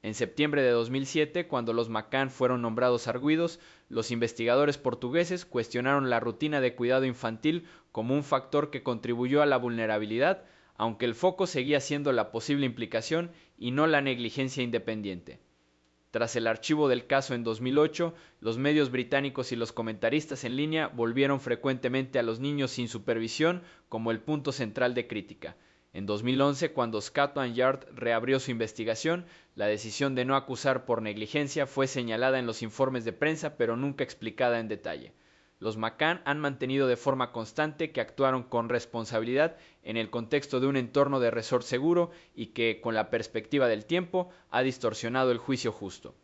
A: En septiembre de 2007, cuando los McCann fueron nombrados arguidos, los investigadores portugueses cuestionaron la rutina de cuidado infantil como un factor que contribuyó a la vulnerabilidad, aunque el foco seguía siendo la posible implicación y no la negligencia independiente. Tras el archivo del caso en 2008, los medios británicos y los comentaristas en línea volvieron frecuentemente a los niños sin supervisión como el punto central de crítica. En 2011, cuando Scotland Yard reabrió su investigación, la decisión de no acusar por negligencia fue señalada en los informes de prensa, pero nunca explicada en detalle. Los McCann han mantenido de forma constante que actuaron con responsabilidad en el contexto de un entorno de resort seguro y que, con la perspectiva del tiempo, ha distorsionado el juicio justo.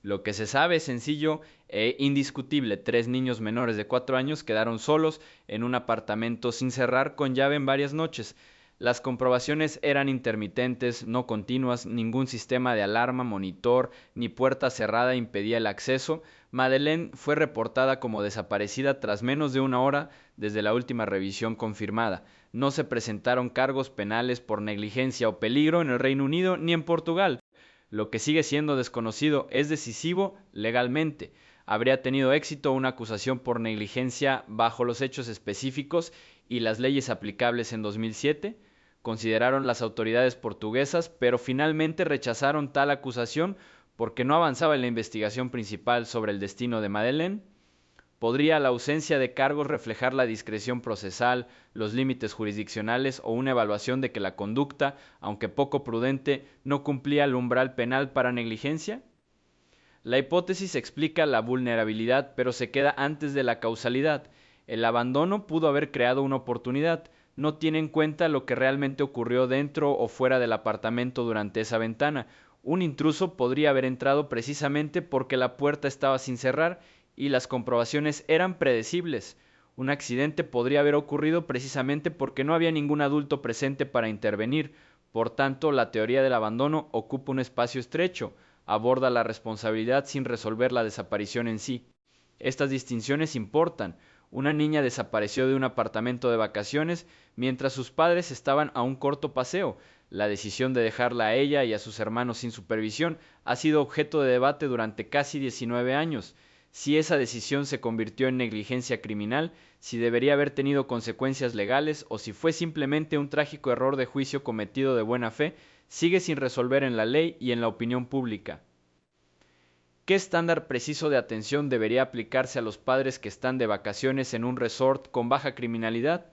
A: Lo que se sabe es sencillo e indiscutible: 3 niños menores de 4 años quedaron solos en un apartamento sin cerrar con llave en varias noches. Las comprobaciones eran intermitentes, no continuas, ningún sistema de alarma, monitor ni puerta cerrada impedía el acceso. Madeleine fue reportada como desaparecida tras menos de una hora desde la última revisión confirmada. No se presentaron cargos penales por negligencia o peligro en el Reino Unido ni en Portugal. Lo que sigue siendo desconocido es decisivo legalmente. ¿Habría tenido éxito una acusación por negligencia bajo los hechos específicos y las leyes aplicables en 2007? Consideraron las autoridades portuguesas, pero finalmente rechazaron tal acusación porque no avanzaba en la investigación principal sobre el destino de Madeleine. ¿Podría la ausencia de cargos reflejar la discreción procesal, los límites jurisdiccionales o una evaluación de que la conducta, aunque poco prudente, no cumplía el umbral penal para negligencia? La hipótesis explica la vulnerabilidad, pero se queda antes de la causalidad. El abandono pudo haber creado una oportunidad. No tiene en cuenta lo que realmente ocurrió dentro o fuera del apartamento durante esa ventana. Un intruso podría haber entrado precisamente porque la puerta estaba sin cerrar y las comprobaciones eran predecibles. Un accidente podría haber ocurrido precisamente porque no había ningún adulto presente para intervenir. Por tanto, la teoría del abandono ocupa un espacio estrecho, aborda la responsabilidad sin resolver la desaparición en sí. Estas distinciones importan. Una niña desapareció de un apartamento de vacaciones mientras sus padres estaban a un corto paseo. La decisión de dejarla a ella y a sus hermanos sin supervisión ha sido objeto de debate durante casi 19 años. Si esa decisión se convirtió en negligencia criminal, si debería haber tenido consecuencias legales o si fue simplemente un trágico error de juicio cometido de buena fe, sigue sin resolver en la ley y en la opinión pública. ¿Qué estándar preciso de atención debería aplicarse a los padres que están de vacaciones en un resort con baja criminalidad?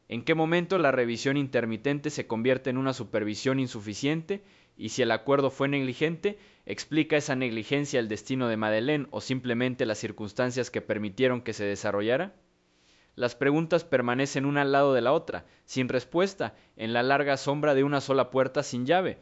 A: ¿En qué momento la revisión intermitente se convierte en una supervisión insuficiente? Y si el acuerdo fue negligente, ¿explica esa negligencia el destino de Madeleine o simplemente las circunstancias que permitieron que se desarrollara? Las preguntas permanecen una al lado de la otra, sin respuesta, en la larga sombra de una sola puerta sin llave.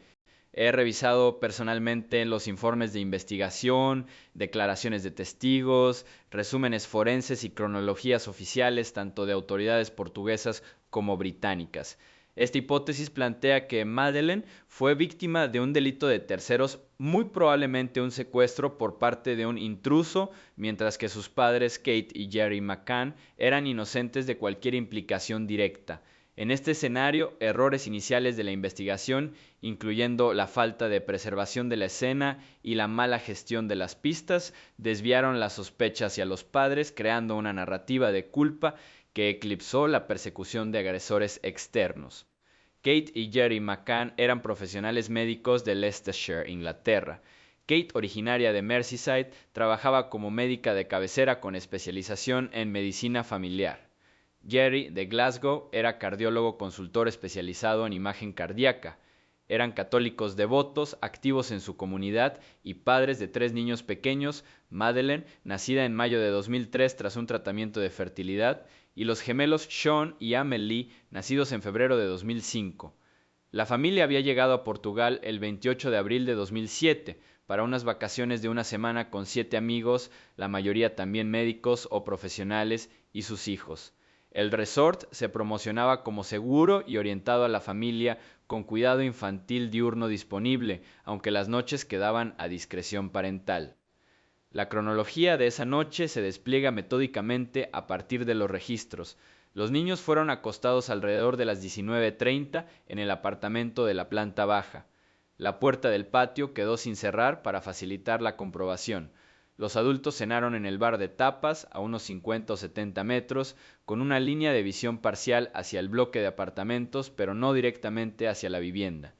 A: He revisado personalmente los informes de investigación, declaraciones de testigos, resúmenes forenses y cronologías oficiales tanto de autoridades portuguesas como británicas. Esta hipótesis plantea que Madeleine fue víctima de un delito de terceros, muy probablemente un secuestro por parte de un intruso, mientras que sus padres Kate y Jerry McCann eran inocentes de cualquier implicación directa. En este escenario, errores iniciales de la investigación, incluyendo la falta de preservación de la escena y la mala gestión de las pistas, desviaron las sospechas hacia los padres, creando una narrativa de culpa que eclipsó la persecución de agresores externos. Kate y Jerry McCann eran profesionales médicos de Leicestershire, Inglaterra. Kate, originaria de Merseyside, trabajaba como médica de cabecera con especialización en medicina familiar. Jerry, de Glasgow, era cardiólogo consultor especializado en imagen cardíaca. Eran católicos devotos, activos en su comunidad y padres de 3 niños pequeños: Madeleine, nacida en mayo de 2003 tras un tratamiento de fertilidad, y los gemelos Sean y Amelie, nacidos en febrero de 2005. La familia había llegado a Portugal el 28 de abril de 2007 para unas vacaciones de una semana con 7 amigos, la mayoría también médicos o profesionales, y sus hijos. El resort se promocionaba como seguro y orientado a la familia, con cuidado infantil diurno disponible, aunque las noches quedaban a discreción parental. La cronología de esa noche se despliega metódicamente a partir de los registros. Los niños fueron acostados alrededor de las 19:30 en el apartamento de la planta baja. La puerta del patio quedó sin cerrar para facilitar la comprobación. Los adultos cenaron en el bar de tapas, a unos 50 o 70 metros, con una línea de visión parcial hacia el bloque de apartamentos, pero no directamente hacia la vivienda.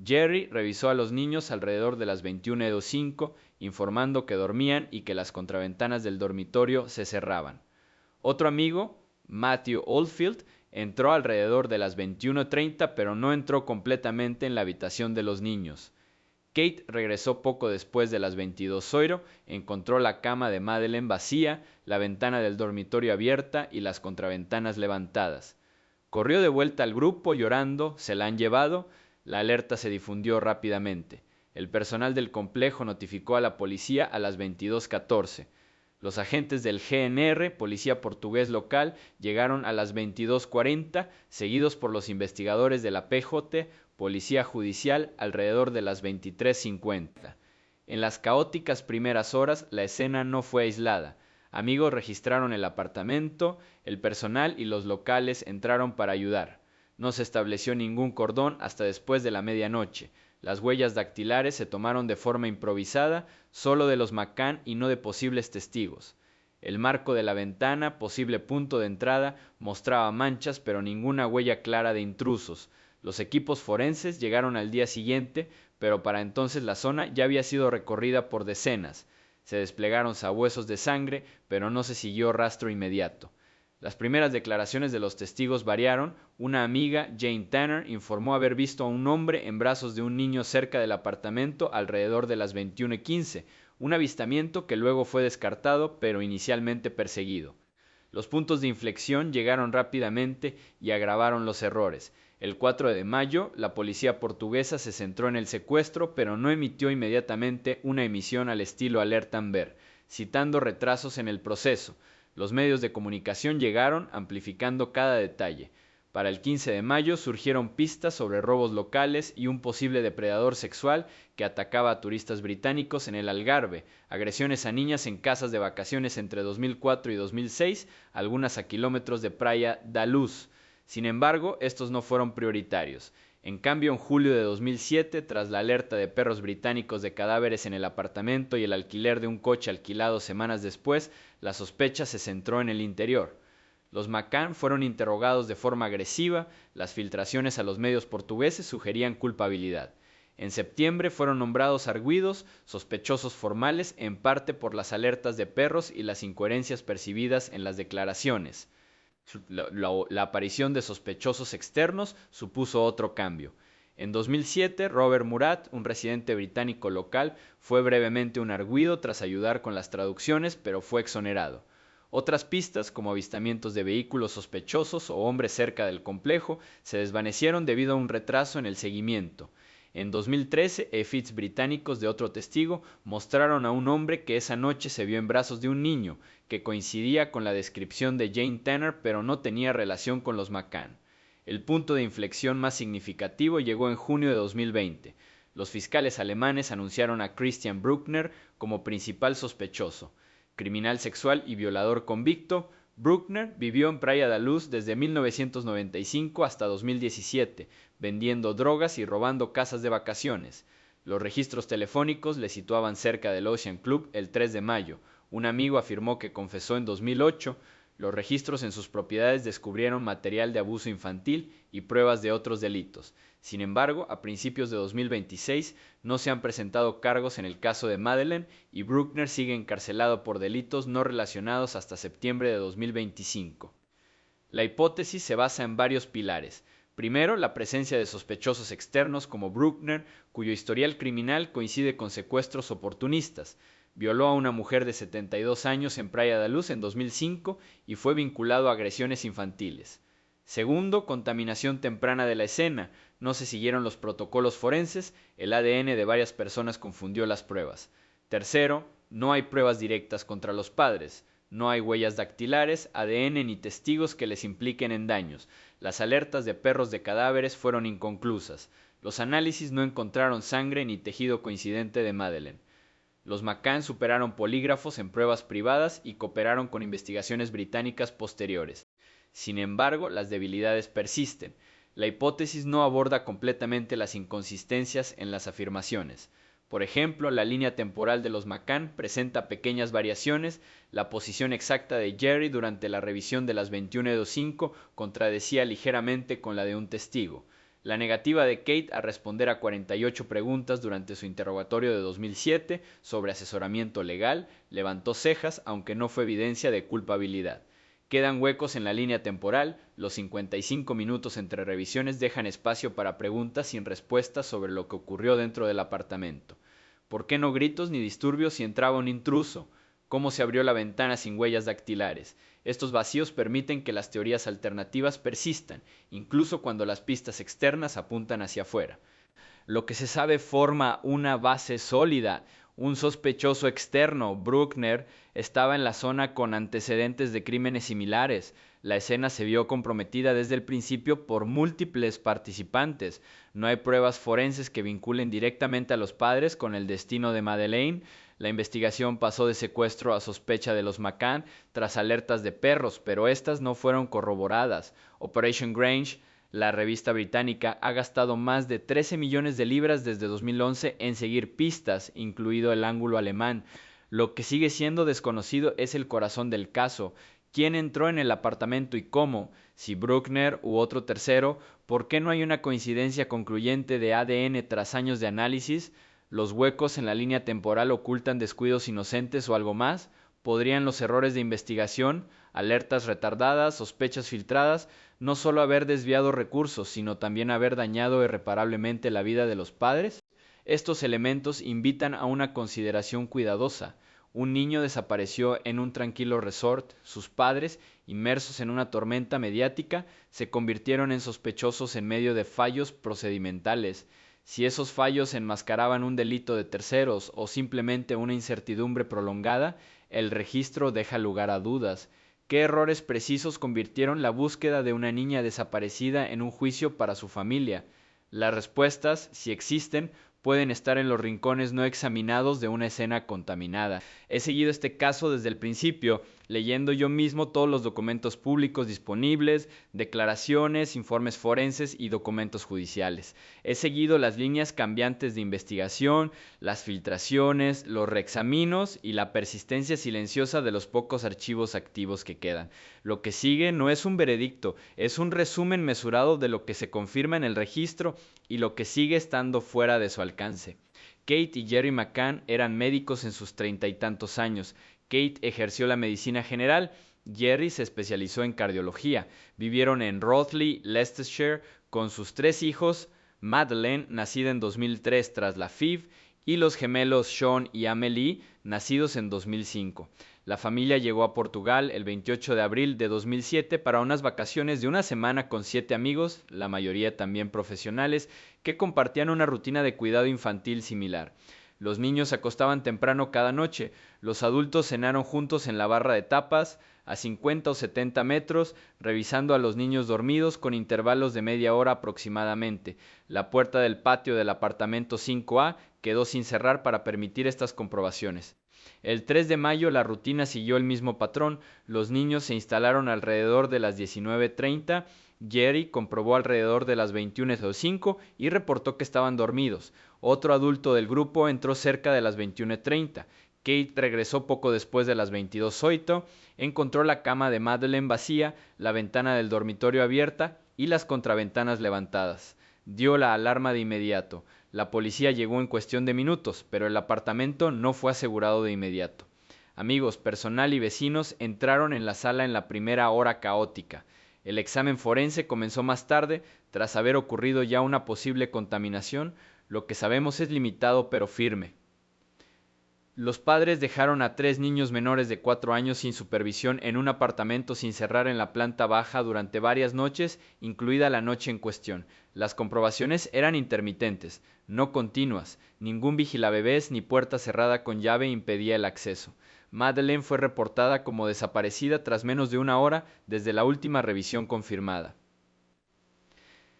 A: Jerry revisó a los niños alrededor de las 21:05, informando que dormían y que las contraventanas del dormitorio se cerraban. Otro amigo, Matthew Oldfield, entró alrededor de las 21:30, pero no entró completamente en la habitación de los niños. Kate regresó poco después de las 22:00, encontró la cama de Madeleine vacía, la ventana del dormitorio abierta y las contraventanas levantadas. Corrió de vuelta al grupo llorando: "Se la han llevado". La alerta se difundió rápidamente. El personal del complejo notificó a la policía a las 22:14. Los agentes del GNR, policía portugués local, llegaron a las 22:40, seguidos por los investigadores de la PJ, policía judicial, alrededor de las 23:50. En las caóticas primeras horas, la escena no fue aislada. Amigos registraron el apartamento, el personal y los locales entraron para ayudar. No se estableció ningún cordón hasta después de la medianoche. Las huellas dactilares se tomaron de forma improvisada, solo de los McCann y no de posibles testigos. El marco de la ventana, posible punto de entrada, mostraba manchas, pero ninguna huella clara de intrusos. Los equipos forenses llegaron al día siguiente, pero para entonces la zona ya había sido recorrida por decenas. Se desplegaron sabuesos de sangre, pero no se siguió rastro inmediato. Las primeras declaraciones de los testigos variaron. Una amiga, Jane Tanner, informó haber visto a un hombre en brazos de un niño cerca del apartamento alrededor de las 21:15, un avistamiento que luego fue descartado, pero inicialmente perseguido. Los puntos de inflexión llegaron rápidamente y agravaron los errores. El 4 de mayo, la policía portuguesa se centró en el secuestro, pero no emitió inmediatamente una emisión al estilo Alerta Amber, citando retrasos en el proceso. Los medios de comunicación llegaron amplificando cada detalle. Para el 15 de mayo surgieron pistas sobre robos locales y un posible depredador sexual que atacaba a turistas británicos en el Algarve, agresiones a niñas en casas de vacaciones entre 2004 y 2006, algunas a kilómetros de Praia da Luz. Sin embargo, estos no fueron prioritarios. En cambio, en julio de 2007, tras la alerta de perros británicos de cadáveres en el apartamento y el alquiler de un coche alquilado semanas después, la sospecha se centró en el interior. Los McCann fueron interrogados de forma agresiva, las filtraciones a los medios portugueses sugerían culpabilidad. En septiembre fueron nombrados arguidos, sospechosos formales, en parte por las alertas de perros y las incoherencias percibidas en las declaraciones. La aparición de sospechosos externos supuso otro cambio. En 2007, Robert Murat, un residente británico local, fue brevemente un arguido tras ayudar con las traducciones, pero fue exonerado. Otras pistas, como avistamientos de vehículos sospechosos o hombres cerca del complejo, se desvanecieron debido a un retraso en el seguimiento. En 2013, EFITs británicos de otro testigo mostraron a un hombre que esa noche se vio en brazos de un niño, que coincidía con la descripción de Jane Tanner pero no tenía relación con los McCann. El punto de inflexión más significativo llegó en junio de 2020. Los fiscales alemanes anunciaron a Christian Bruckner como principal sospechoso. Criminal sexual y violador convicto, Bruckner vivió en Praia da Luz desde 1995 hasta 2017, vendiendo drogas y robando casas de vacaciones. Los registros telefónicos le situaban cerca del Ocean Club el 3 de mayo. Un amigo afirmó que confesó en 2008. Los registros en sus propiedades descubrieron material de abuso infantil y pruebas de otros delitos. Sin embargo, a principios de 2026 no se han presentado cargos en el caso de Madeleine y Bruckner sigue encarcelado por delitos no relacionados hasta septiembre de 2025. La hipótesis se basa en varios pilares. Primero, la presencia de sospechosos externos como Bruckner, cuyo historial criminal coincide con secuestros oportunistas. Violó a una mujer de 72 años en Praia da Luz en 2005 y fue vinculado a agresiones infantiles. Segundo, contaminación temprana de la escena. No se siguieron los protocolos forenses, el ADN de varias personas confundió las pruebas. Tercero, no hay pruebas directas contra los padres. No hay huellas dactilares, ADN ni testigos que les impliquen en daños. Las alertas de perros de cadáveres fueron inconclusas. Los análisis no encontraron sangre ni tejido coincidente de Madeleine. Los McCann superaron polígrafos en pruebas privadas y cooperaron con investigaciones británicas posteriores. Sin embargo, las debilidades persisten. La hipótesis no aborda completamente las inconsistencias en las afirmaciones. Por ejemplo, la línea temporal de los McCann presenta pequeñas variaciones. La posición exacta de Jerry durante la revisión de las 21:05 contradecía ligeramente con la de un testigo. La negativa de Kate a responder a 48 preguntas durante su interrogatorio de 2007 sobre asesoramiento legal levantó cejas, aunque no fue evidencia de culpabilidad. Quedan huecos en la línea temporal, los 55 minutos entre revisiones dejan espacio para preguntas sin respuesta sobre lo que ocurrió dentro del apartamento. ¿Por qué no gritos ni disturbios si entraba un intruso? ¿Cómo se abrió la ventana sin huellas dactilares? Estos vacíos permiten que las teorías alternativas persistan, incluso cuando las pistas externas apuntan hacia afuera. Lo que se sabe forma una base sólida. Un sospechoso externo, Bruckner, estaba en la zona con antecedentes de crímenes similares. La escena se vio comprometida desde el principio por múltiples participantes. No hay pruebas forenses que vinculen directamente a los padres con el destino de Madeleine. La investigación pasó de secuestro a sospecha de los McCann tras alertas de perros, pero estas no fueron corroboradas. Operation Grange, la revista británica, ha gastado más de 13 millones de libras desde 2011 en seguir pistas, incluido el ángulo alemán. Lo que sigue siendo desconocido es el corazón del caso. ¿Quién entró en el apartamento y cómo? Si Bruckner u otro tercero, ¿por qué no hay una coincidencia concluyente de ADN tras años de análisis? ¿Los huecos en la línea temporal ocultan descuidos inocentes o algo más? ¿Podrían los errores de investigación, alertas retardadas, sospechas filtradas, no solo haber desviado recursos, sino también haber dañado irreparablemente la vida de los padres? Estos elementos invitan a una consideración cuidadosa. un niño desapareció en un tranquilo resort. Sus padres, inmersos en una tormenta mediática, se convirtieron en sospechosos en medio de fallos procedimentales. Si esos fallos enmascaraban un delito de terceros o simplemente una incertidumbre prolongada, el registro deja lugar a dudas. ¿Qué errores precisos convirtieron la búsqueda de una niña desaparecida en un juicio para su familia? Las respuestas, si existen, pueden estar en los rincones no examinados de una escena contaminada. He seguido este caso desde el principio, leyendo yo mismo todos los documentos públicos disponibles, declaraciones, informes forenses y documentos judiciales. He seguido las líneas cambiantes de investigación, las filtraciones, los reexaminos y la persistencia silenciosa de los pocos archivos activos que quedan. Lo que sigue no es un veredicto, es un resumen mesurado de lo que se confirma en el registro y lo que sigue estando fuera de su alcance. Kate y Jerry McCann eran médicos en sus 30 y tantos años. Kate ejerció la medicina general, Jerry se especializó en cardiología. Vivieron en Rothley, Leicestershire, con sus 3 hijos, Madeleine, nacida en 2003 tras la FIV, y los gemelos Sean y Amelie, nacidos en 2005. La familia llegó a Portugal el 28 de abril de 2007 para unas vacaciones de una semana con 7 amigos, la mayoría también profesionales, que compartían una rutina de cuidado infantil similar. Los niños se acostaban temprano cada noche, los adultos cenaron juntos en la barra de tapas, a 50 o 70 metros, revisando a los niños dormidos con intervalos de media hora aproximadamente. La puerta del patio del apartamento 5A quedó sin cerrar para permitir estas comprobaciones. El 3 de mayo la rutina siguió el mismo patrón, los niños se instalaron alrededor de las 19:30, Jerry comprobó alrededor de las 21:05 y reportó que estaban dormidos. Otro adulto del grupo entró cerca de las 21:30. Kate regresó poco después de las 22:08, encontró la cama de Madeleine vacía, la ventana del dormitorio abierta y las contraventanas levantadas. Dio la alarma de inmediato. La policía llegó en cuestión de minutos, pero el apartamento no fue asegurado de inmediato. Amigos, personal y vecinos entraron en la sala en la primera hora caótica. El examen forense comenzó más tarde, tras haber ocurrido ya una posible contaminación. Lo que sabemos es limitado pero firme. Los padres dejaron a 3 niños menores de 4 años sin supervisión en un apartamento sin cerrar en la planta baja durante varias noches, incluida la noche en cuestión. Las comprobaciones eran intermitentes, no continuas. Ningún vigilabebés ni puerta cerrada con llave impedía el acceso. Madeleine fue reportada como desaparecida tras menos de una hora desde la última revisión confirmada.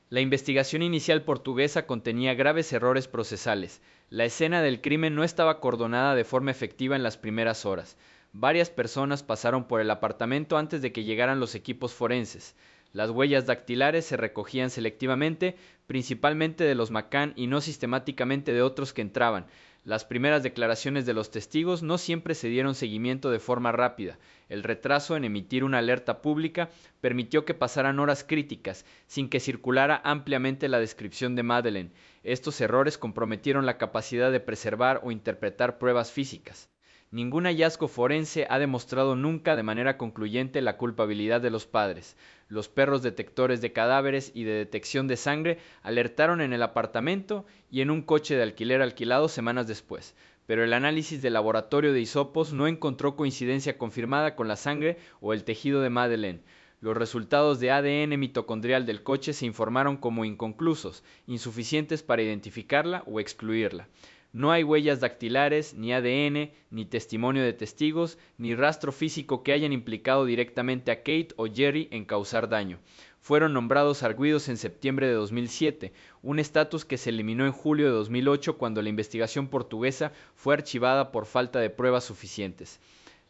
A: La investigación inicial portuguesa contenía graves errores procesales. La escena del crimen no estaba acordonada de forma efectiva en las primeras horas. Varias personas pasaron por el apartamento antes de que llegaran los equipos forenses. Las huellas dactilares se recogían selectivamente, principalmente de los McCann y no sistemáticamente de otros que entraban. Las primeras declaraciones de los testigos no siempre se dieron seguimiento de forma rápida. El retraso en emitir una alerta pública permitió que pasaran horas críticas, sin que circulara ampliamente la descripción de Madeleine. Estos errores comprometieron la capacidad de preservar o interpretar pruebas físicas. Ningún hallazgo forense ha demostrado nunca de manera concluyente la culpabilidad de los padres. Los perros detectores de cadáveres y de detección de sangre alertaron en el apartamento y en un coche de alquiler alquilado semanas después, pero el análisis de laboratorio de hisopos no encontró coincidencia confirmada con la sangre o el tejido de Madeleine. Los resultados de ADN mitocondrial del coche se informaron como inconclusos, insuficientes para identificarla o excluirla. No hay huellas dactilares, ni ADN, ni testimonio de testigos, ni rastro físico que hayan implicado directamente a Kate o Jerry en causar daño. Fueron nombrados arguidos en septiembre de 2007, un estatus que se eliminó en julio de 2008 cuando la investigación portuguesa fue archivada por falta de pruebas suficientes.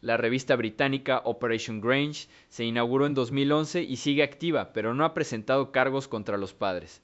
A: La revista británica Operation Grange se inauguró en 2011 y sigue activa, pero no ha presentado cargos contra los padres.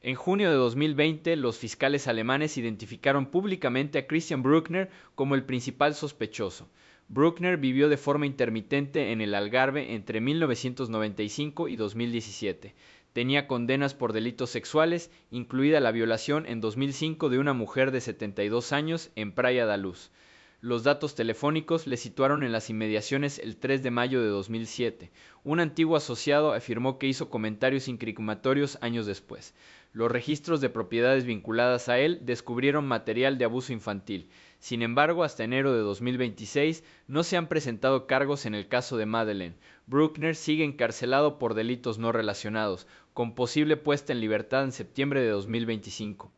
A: En junio de 2020, los fiscales alemanes identificaron públicamente a Christian Bruckner como el principal sospechoso. Bruckner vivió de forma intermitente en el Algarve entre 1995 y 2017. Tenía condenas por delitos sexuales, incluida la violación en 2005 de una mujer de 72 años en Praia da Luz. Los datos telefónicos le situaron en las inmediaciones el 3 de mayo de 2007. Un antiguo asociado afirmó que hizo comentarios incriminatorios años después. Los registros de propiedades vinculadas a él descubrieron material de abuso infantil. Sin embargo, hasta enero de 2026 no se han presentado cargos en el caso de Madeleine. Bruckner sigue encarcelado por delitos no relacionados, con posible puesta en libertad en septiembre de 2025.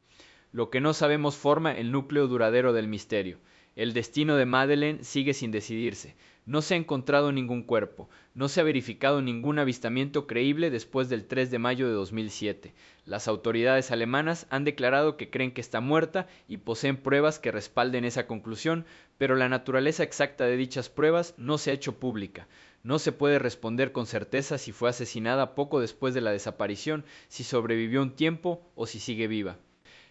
A: Lo que no sabemos forma el núcleo duradero del misterio. El destino de Madeleine sigue sin decidirse. No se ha encontrado ningún cuerpo. No se ha verificado ningún avistamiento creíble después del 3 de mayo de 2007. Las autoridades alemanas han declarado que creen que está muerta y poseen pruebas que respalden esa conclusión, pero la naturaleza exacta de dichas pruebas no se ha hecho pública. No se puede responder con certeza si fue asesinada poco después de la desaparición, si sobrevivió un tiempo o si sigue viva.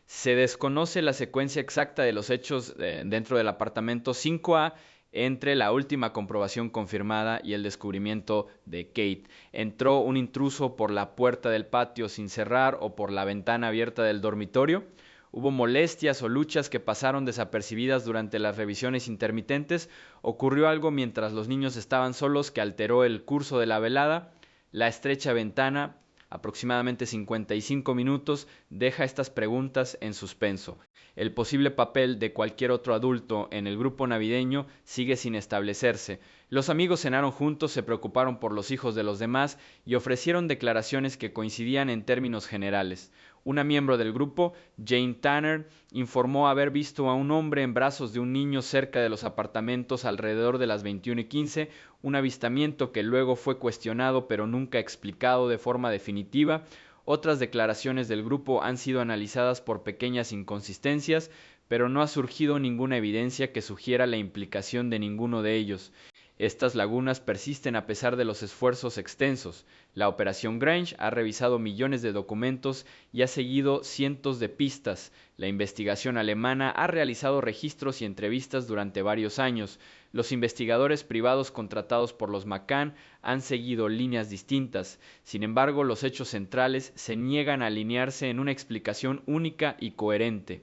A: Se desconoce la secuencia exacta de los hechos dentro del apartamento 5A entre la última comprobación confirmada y el descubrimiento de Kate. ¿Entró un intruso por la puerta del patio sin cerrar o por la ventana abierta del dormitorio? ¿Hubo molestias o luchas que pasaron desapercibidas durante las revisiones intermitentes? ¿Ocurrió algo mientras los niños estaban solos que alteró el curso de la velada? La estrecha ventana, aproximadamente 55 minutos, deja estas preguntas en suspenso. El posible papel de cualquier otro adulto en el grupo navideño sigue sin establecerse. Los amigos cenaron juntos, se preocuparon por los hijos de los demás y ofrecieron declaraciones que coincidían en términos generales. Una miembro del grupo, Jane Tanner, informó haber visto a un hombre en brazos de un niño cerca de los apartamentos alrededor de las 21:15, un avistamiento que luego fue cuestionado pero nunca explicado de forma definitiva. Otras declaraciones del grupo han sido analizadas por pequeñas inconsistencias, pero no ha surgido ninguna evidencia que sugiera la implicación de ninguno de ellos. Estas lagunas persisten a pesar de los esfuerzos extensos. La Operación Grange ha revisado millones de documentos y ha seguido cientos de pistas. La investigación alemana ha realizado registros y entrevistas durante varios años. Los investigadores privados contratados por los McCann han seguido líneas distintas. Sin embargo, los hechos centrales se niegan a alinearse en una explicación única y coherente.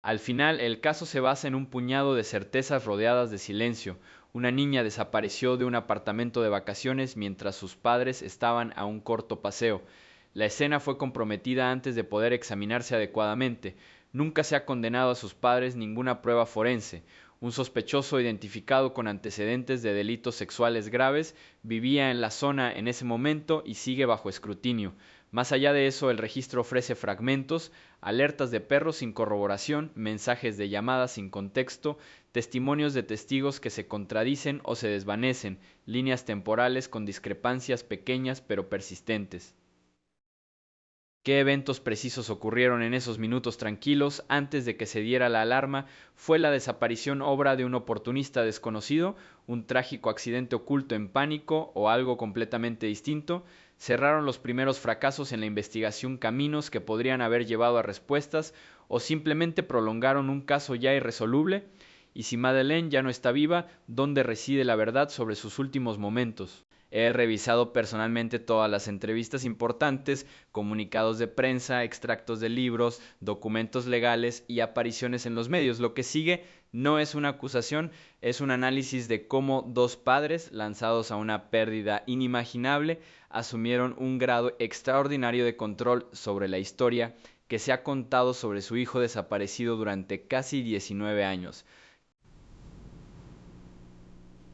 A: Al final, el caso se basa en un puñado de certezas rodeadas de silencio. Una niña desapareció de un apartamento de vacaciones mientras sus padres estaban a un corto paseo. La escena fue comprometida antes de poder examinarse adecuadamente. Nunca se ha condenado a sus padres ninguna prueba forense. Un sospechoso identificado con antecedentes de delitos sexuales graves vivía en la zona en ese momento y sigue bajo escrutinio. Más allá de eso, el registro ofrece fragmentos, alertas de perros sin corroboración, mensajes de llamadas sin contexto, testimonios de testigos que se contradicen o se desvanecen, líneas temporales con discrepancias pequeñas pero persistentes. ¿Qué eventos precisos ocurrieron en esos minutos tranquilos antes de que se diera la alarma? ¿Fue la desaparición obra de un oportunista desconocido, un trágico accidente oculto en pánico o algo completamente distinto? ¿Cerraron los primeros fracasos en la investigación caminos que podrían haber llevado a respuestas o simplemente prolongaron un caso ya irresoluble? Y si Madeleine ya no está viva, ¿dónde reside la verdad sobre sus últimos momentos? He revisado personalmente todas las entrevistas importantes, comunicados de prensa, extractos de libros, documentos legales y apariciones en los medios. Lo que sigue no es una acusación, es un análisis de cómo dos padres, lanzados a una pérdida inimaginable, asumieron un grado extraordinario de control sobre la historia que se ha contado sobre su hijo desaparecido durante casi 19 años.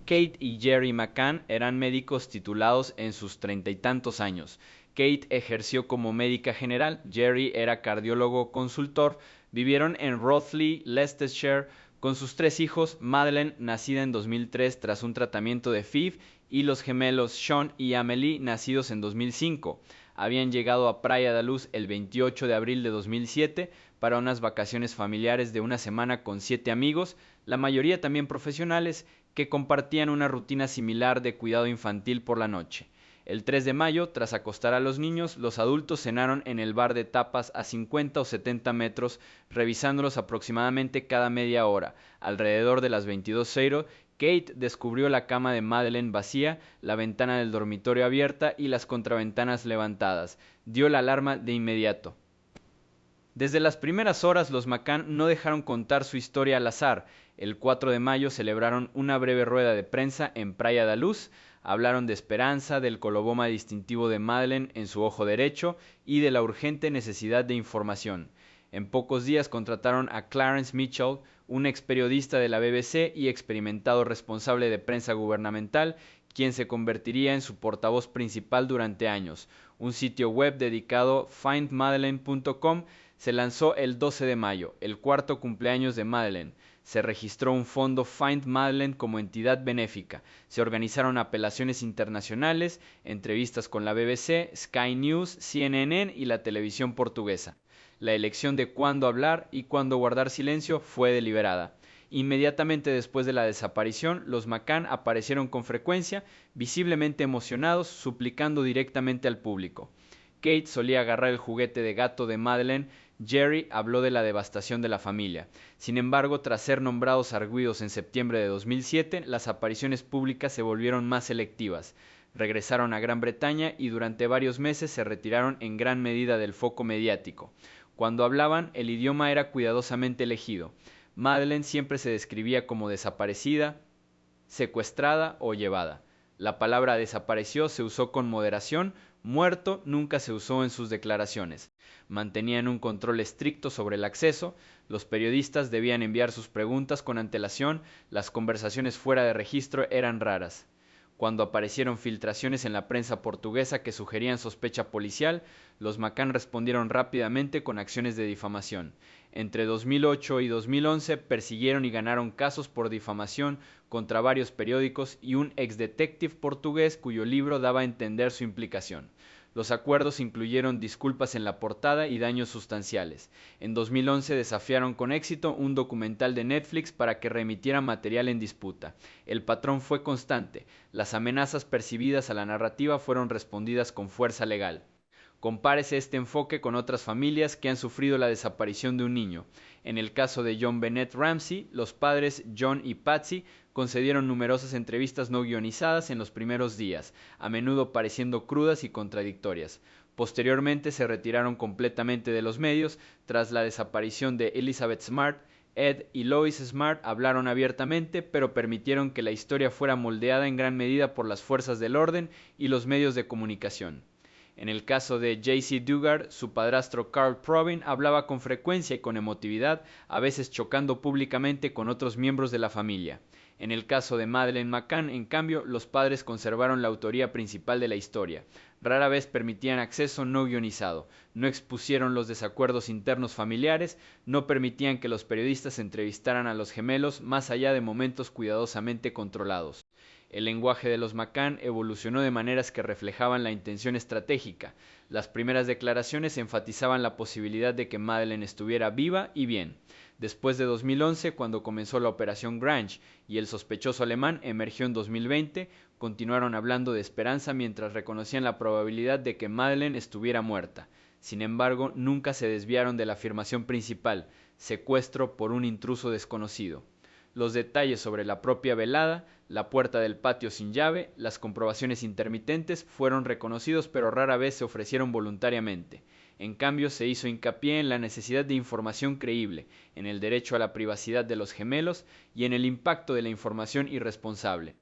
A: Kate y Jerry McCann eran médicos titulados en sus treinta y tantos años. Kate ejerció como médica general, Jerry era cardiólogo consultor, vivieron en Rothley, Leicestershire, con sus tres hijos, Madeleine, nacida en 2003 tras un tratamiento de FIV, y los gemelos Sean y Amelie, nacidos en 2005. Habían llegado a Praia da Luz el 28 de abril de 2007 para unas vacaciones familiares de una semana con 7 amigos, la mayoría también profesionales, que compartían una rutina similar de cuidado infantil por la noche. El 3 de mayo, tras acostar a los niños, los adultos cenaron en el bar de tapas a 50 o 70 metros, revisándolos aproximadamente cada media hora. Alrededor de las 22:00, Kate descubrió la cama de Madeleine vacía, la ventana del dormitorio abierta y las contraventanas levantadas. Dio la alarma de inmediato. Desde las primeras horas los McCann no dejaron contar su historia al azar. El 4 de mayo celebraron una breve rueda de prensa en Praia da Luz. Hablaron de esperanza, del coloboma distintivo de Madeleine en su ojo derecho y de la urgente necesidad de información. En pocos días contrataron a Clarence Mitchell, un ex periodista de la BBC y experimentado responsable de prensa gubernamental, quien se convertiría en su portavoz principal durante años. Un sitio web dedicado, findmadeleine.com, se lanzó el 12 de mayo, el cuarto cumpleaños de Madeleine. Se registró un fondo Find Madeleine como entidad benéfica. Se organizaron apelaciones internacionales, entrevistas con la BBC, Sky News, CNN y la televisión portuguesa. La elección de cuándo hablar y cuándo guardar silencio fue deliberada. Inmediatamente después de la desaparición, los McCann aparecieron con frecuencia, visiblemente emocionados, suplicando directamente al público. Kate solía agarrar el juguete de gato de Madeleine. Jerry habló de la devastación de la familia. Sin embargo, tras ser nombrados arguidos en septiembre de 2007, las apariciones públicas se volvieron más selectivas. Regresaron a Gran Bretaña y durante varios meses se retiraron en gran medida del foco mediático. Cuando hablaban, el idioma era cuidadosamente elegido. Madeleine siempre se describía como desaparecida, secuestrada o llevada. La palabra desapareció se usó con moderación, muerto nunca se usó en sus declaraciones. Mantenían un control estricto sobre el acceso, los periodistas debían enviar sus preguntas con antelación, las conversaciones fuera de registro eran raras. Cuando aparecieron filtraciones en la prensa portuguesa que sugerían sospecha policial, los McCann respondieron rápidamente con acciones de difamación. Entre 2008 y 2011 persiguieron y ganaron casos por difamación contra varios periódicos y un ex-detective portugués cuyo libro daba a entender su implicación. Los acuerdos incluyeron disculpas en la portada y daños sustanciales. En 2011 desafiaron con éxito un documental de Netflix para que remitiera material en disputa. El patrón fue constante. Las amenazas percibidas a la narrativa fueron respondidas con fuerza legal. Compárese este enfoque con otras familias que han sufrido la desaparición de un niño. En el caso de John Bennett Ramsey, los padres John y Patsy concedieron numerosas entrevistas no guionizadas en los primeros días, a menudo pareciendo crudas y contradictorias. Posteriormente se retiraron completamente de los medios. Tras la desaparición de Elizabeth Smart, Ed y Lois Smart hablaron abiertamente, pero permitieron que la historia fuera moldeada en gran medida por las fuerzas del orden y los medios de comunicación. En el caso de J.C. Dugard, su padrastro Carl Provin hablaba con frecuencia y con emotividad, a veces chocando públicamente con otros miembros de la familia. En el caso de Madeleine McCann, en cambio, los padres conservaron la autoría principal de la historia. Rara vez permitían acceso no guionizado, no expusieron los desacuerdos internos familiares, no permitían que los periodistas entrevistaran a los gemelos más allá de momentos cuidadosamente controlados. El lenguaje de los McCann evolucionó de maneras que reflejaban la intención estratégica. Las primeras declaraciones enfatizaban la posibilidad de que Madeleine estuviera viva y bien. Después de 2011, cuando comenzó la Operación Grange y el sospechoso alemán emergió en 2020, continuaron hablando de esperanza mientras reconocían la probabilidad de que Madeleine estuviera muerta. Sin embargo, nunca se desviaron de la afirmación principal: secuestro por un intruso desconocido. Los detalles sobre la propia velada, la puerta del patio sin llave, las comprobaciones intermitentes fueron reconocidos pero rara vez se ofrecieron voluntariamente. En cambio, se hizo hincapié en la necesidad de información creíble, en el derecho a la privacidad de los gemelos y en el impacto de la información irresponsable.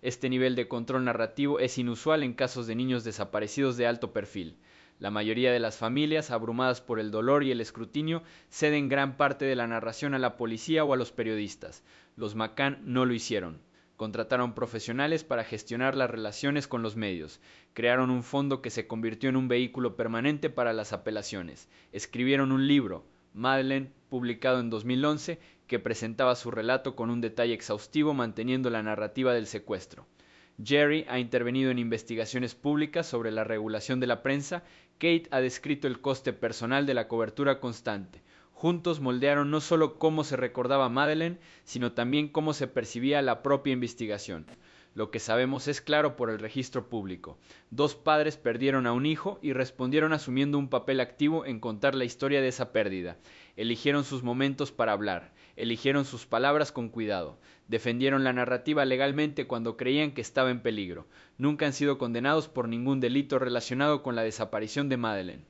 A: Este nivel de control narrativo es inusual en casos de niños desaparecidos de alto perfil. La mayoría de las familias, abrumadas por el dolor y el escrutinio, ceden gran parte de la narración a la policía o a los periodistas. Los McCann no lo hicieron. Contrataron profesionales para gestionar las relaciones con los medios. Crearon un fondo que se convirtió en un vehículo permanente para las apelaciones. Escribieron un libro, Madeleine, publicado en 2011, que presentaba su relato con un detalle exhaustivo manteniendo la narrativa del secuestro. Jerry ha intervenido en investigaciones públicas sobre la regulación de la prensa. Kate ha descrito el coste personal de la cobertura constante. Juntos moldearon no solo cómo se recordaba a Madeleine, sino también cómo se percibía la propia investigación. Lo que sabemos es claro por el registro público. Dos padres perdieron a un hijo y respondieron asumiendo un papel activo en contar la historia de esa pérdida. Eligieron sus momentos para hablar, eligieron sus palabras con cuidado, defendieron la narrativa legalmente cuando creían que estaba en peligro. Nunca han sido condenados por ningún delito relacionado con la desaparición de Madeleine.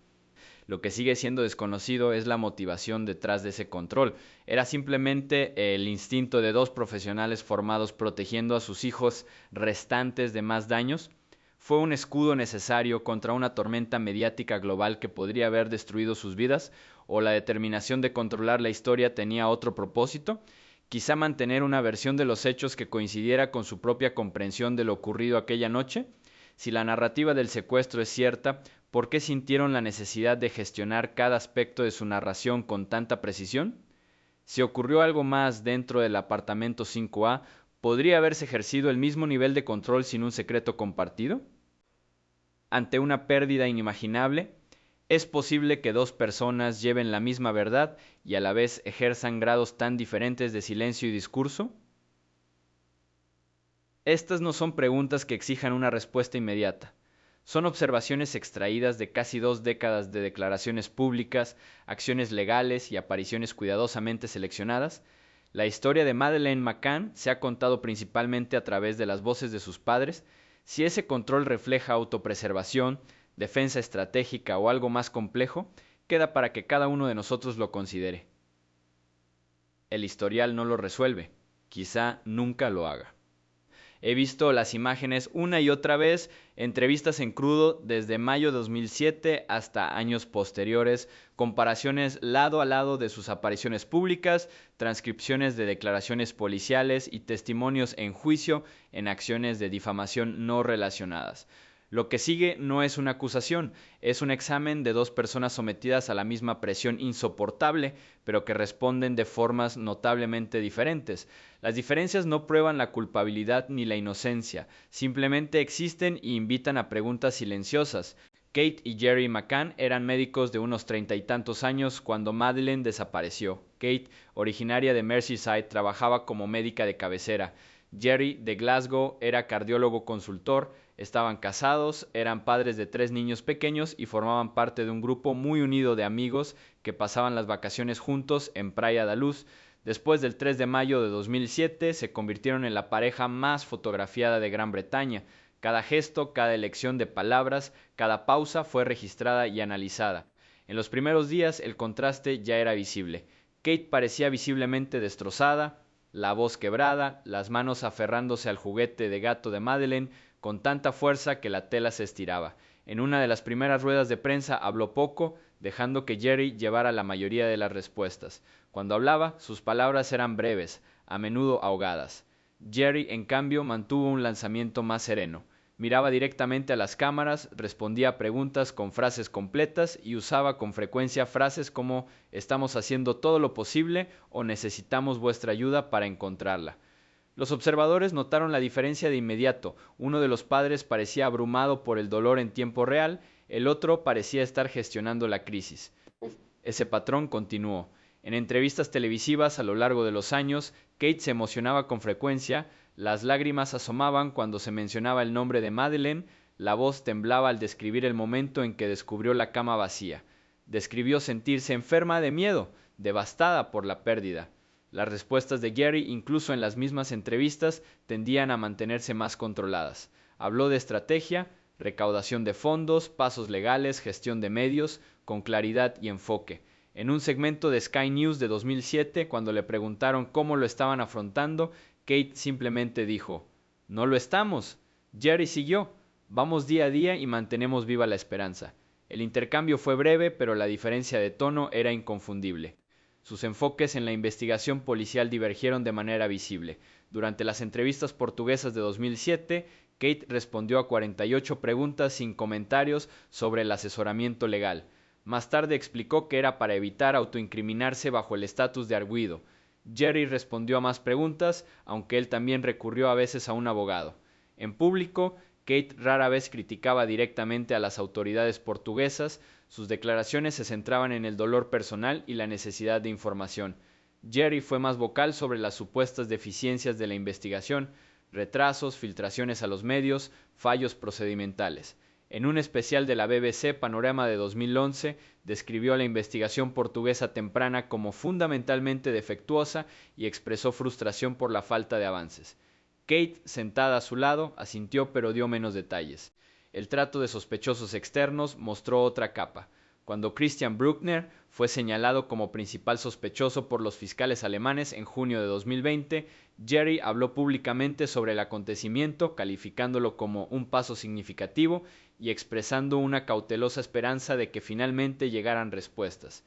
A: Lo que sigue siendo desconocido es la motivación detrás de ese control. ¿Era simplemente el instinto de dos profesionales formados protegiendo a sus hijos restantes de más daños? ¿Fue un escudo necesario contra una tormenta mediática global que podría haber destruido sus vidas? ¿O la determinación de controlar la historia tenía otro propósito? ¿Quizá mantener una versión de los hechos que coincidiera con su propia comprensión de lo ocurrido aquella noche? Si la narrativa del secuestro es cierta, ¿por qué sintieron la necesidad de gestionar cada aspecto de su narración con tanta precisión? Si ocurrió algo más dentro del apartamento 5A, ¿podría haberse ejercido el mismo nivel de control sin un secreto compartido? Ante una pérdida inimaginable, ¿es posible que dos personas lleven la misma verdad y a la vez ejerzan grados tan diferentes de silencio y discurso? Estas no son preguntas que exijan una respuesta inmediata. Son observaciones extraídas de casi 2 décadas de declaraciones públicas, acciones legales y apariciones cuidadosamente seleccionadas. La historia de Madeleine McCann se ha contado principalmente a través de las voces de sus padres. Si ese control refleja autopreservación, defensa estratégica o algo más complejo, queda para que cada uno de nosotros lo considere. El historial no lo resuelve, quizá nunca lo haga. He visto las imágenes una y otra vez, entrevistas en crudo desde mayo de 2007 hasta años posteriores, comparaciones lado a lado de sus apariciones públicas, transcripciones de declaraciones policiales y testimonios en juicio en acciones de difamación no relacionadas. Lo que sigue no es una acusación, es un examen de dos personas sometidas a la misma presión insoportable, pero que responden de formas notablemente diferentes. Las diferencias no prueban la culpabilidad ni la inocencia, simplemente existen y invitan a preguntas silenciosas. Kate y Jerry McCann eran médicos de unos 30 y tantos años cuando Madeleine desapareció. Kate, originaria de Merseyside, trabajaba como médica de cabecera. Jerry, de Glasgow, era cardiólogo consultor. Estaban casados, eran padres de 3 niños pequeños y formaban parte de un grupo muy unido de amigos que pasaban las vacaciones juntos en Praia da Luz. Después del 3 de mayo de 2007 se convirtieron en la pareja más fotografiada de Gran Bretaña. Cada gesto, cada elección de palabras, cada pausa fue registrada y analizada. En los primeros días el contraste ya era visible. Kate parecía visiblemente destrozada, la voz quebrada, las manos aferrándose al juguete de gato de Madeleine con tanta fuerza que la tela se estiraba. En una de las primeras ruedas de prensa habló poco, dejando que Jerry llevara la mayoría de las respuestas. Cuando hablaba, sus palabras eran breves, a menudo ahogadas. Jerry, en cambio, mantuvo un lanzamiento más sereno. Miraba directamente a las cámaras, respondía a preguntas con frases completas y usaba con frecuencia frases como «estamos haciendo todo lo posible» o «necesitamos vuestra ayuda para encontrarla». Los observadores notaron la diferencia de inmediato. Uno de los padres parecía abrumado por el dolor en tiempo real, el otro parecía estar gestionando la crisis. Ese patrón continuó. En entrevistas televisivas a lo largo de los años, Kate se emocionaba con frecuencia, las lágrimas asomaban cuando se mencionaba el nombre de Madeleine, la voz temblaba al describir el momento en que descubrió la cama vacía. Describió sentirse enferma de miedo, devastada por la pérdida. Las respuestas de Jerry, incluso en las mismas entrevistas, tendían a mantenerse más controladas. Habló de estrategia, recaudación de fondos, pasos legales, gestión de medios, con claridad y enfoque. En un segmento de Sky News de 2007, cuando le preguntaron cómo lo estaban afrontando, Kate simplemente dijo: «No lo estamos». Jerry siguió: «Vamos día a día y mantenemos viva la esperanza». El intercambio fue breve, pero la diferencia de tono era inconfundible. Sus enfoques en la investigación policial divergieron de manera visible. Durante las entrevistas portuguesas de 2007, Kate respondió a 48 preguntas sin comentarios sobre el asesoramiento legal. Más tarde explicó que era para evitar autoincriminarse bajo el estatus de arguido. Jerry respondió a más preguntas, aunque él también recurrió a veces a un abogado. En público, Kate rara vez criticaba directamente a las autoridades portuguesas. Sus declaraciones se centraban en el dolor personal y la necesidad de información. Jerry fue más vocal sobre las supuestas deficiencias de la investigación, retrasos, filtraciones a los medios, fallos procedimentales. En un especial de la BBC Panorama de 2011, describió a la investigación portuguesa temprana como fundamentalmente defectuosa y expresó frustración por la falta de avances. Kate, sentada a su lado, asintió pero dio menos detalles. El trato de sospechosos externos mostró otra capa. Cuando Christian Bruckner fue señalado como principal sospechoso por los fiscales alemanes en junio de 2020, Jerry habló públicamente sobre el acontecimiento, calificándolo como un paso significativo y expresando una cautelosa esperanza de que finalmente llegaran respuestas.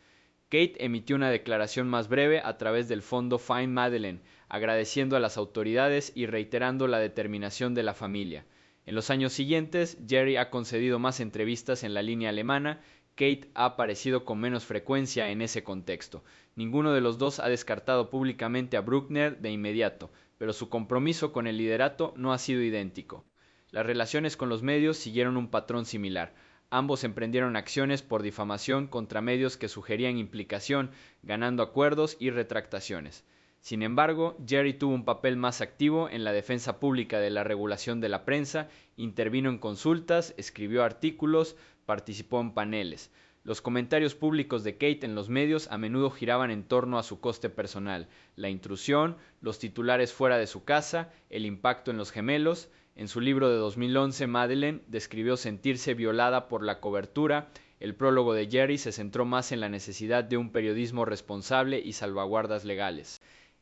A: Kate emitió una declaración más breve a través del fondo Find Madeleine, agradeciendo a las autoridades y reiterando la determinación de la familia. En los años siguientes, Jerry ha concedido más entrevistas en la línea alemana. Kate ha aparecido con menos frecuencia en ese contexto. Ninguno de los dos ha descartado públicamente a Bruckner de inmediato, pero su compromiso con el liderato no ha sido idéntico. Las relaciones con los medios siguieron un patrón similar. Ambos emprendieron acciones por difamación contra medios que sugerían implicación, ganando acuerdos y retractaciones. Sin embargo, Jerry tuvo un papel más activo en la defensa pública de la regulación de la prensa, intervino en consultas, escribió artículos, participó en paneles. Los comentarios públicos de Kate en los medios a menudo giraban en torno a su coste personal, la intrusión, los titulares fuera de su casa, el impacto en los gemelos. En su libro de 2011, Madeleine describió sentirse violada por la cobertura. El prólogo de Jerry se centró más en la necesidad de un periodismo responsable y salvaguardas legales.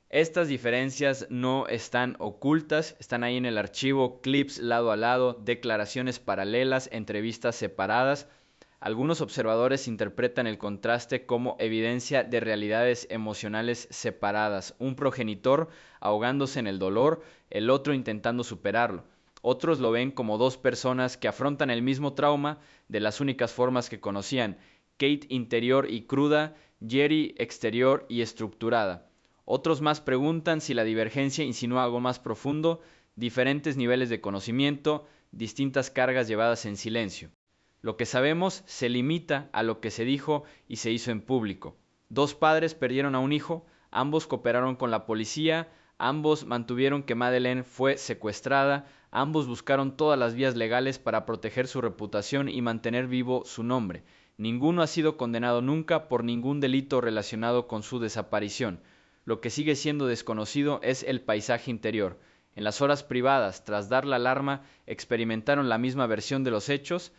A: Estas diferencias no están ocultas, están ahí en el archivo, clips lado a lado, declaraciones paralelas, entrevistas separadas. Algunos observadores interpretan el contraste como evidencia de realidades emocionales separadas, un progenitor ahogándose en el dolor, el otro intentando superarlo. Otros lo ven como dos personas que afrontan el mismo trauma de las únicas formas que conocían, Kate interior y cruda, Jerry exterior y estructurada. Otros más preguntan si la divergencia insinúa algo más profundo, diferentes niveles de conocimiento, distintas cargas llevadas en silencio. Lo que sabemos se limita a lo que se dijo y se hizo en público. Dos padres perdieron a un hijo, ambos cooperaron con la policía, ambos mantuvieron que Madeleine fue secuestrada, ambos buscaron todas las vías legales para proteger su reputación y mantener vivo su nombre. Ninguno ha sido condenado nunca por ningún delito relacionado con su desaparición. Lo que sigue siendo desconocido es el paisaje interior. En las horas privadas, tras dar la alarma, experimentaron la misma versión de los hechos.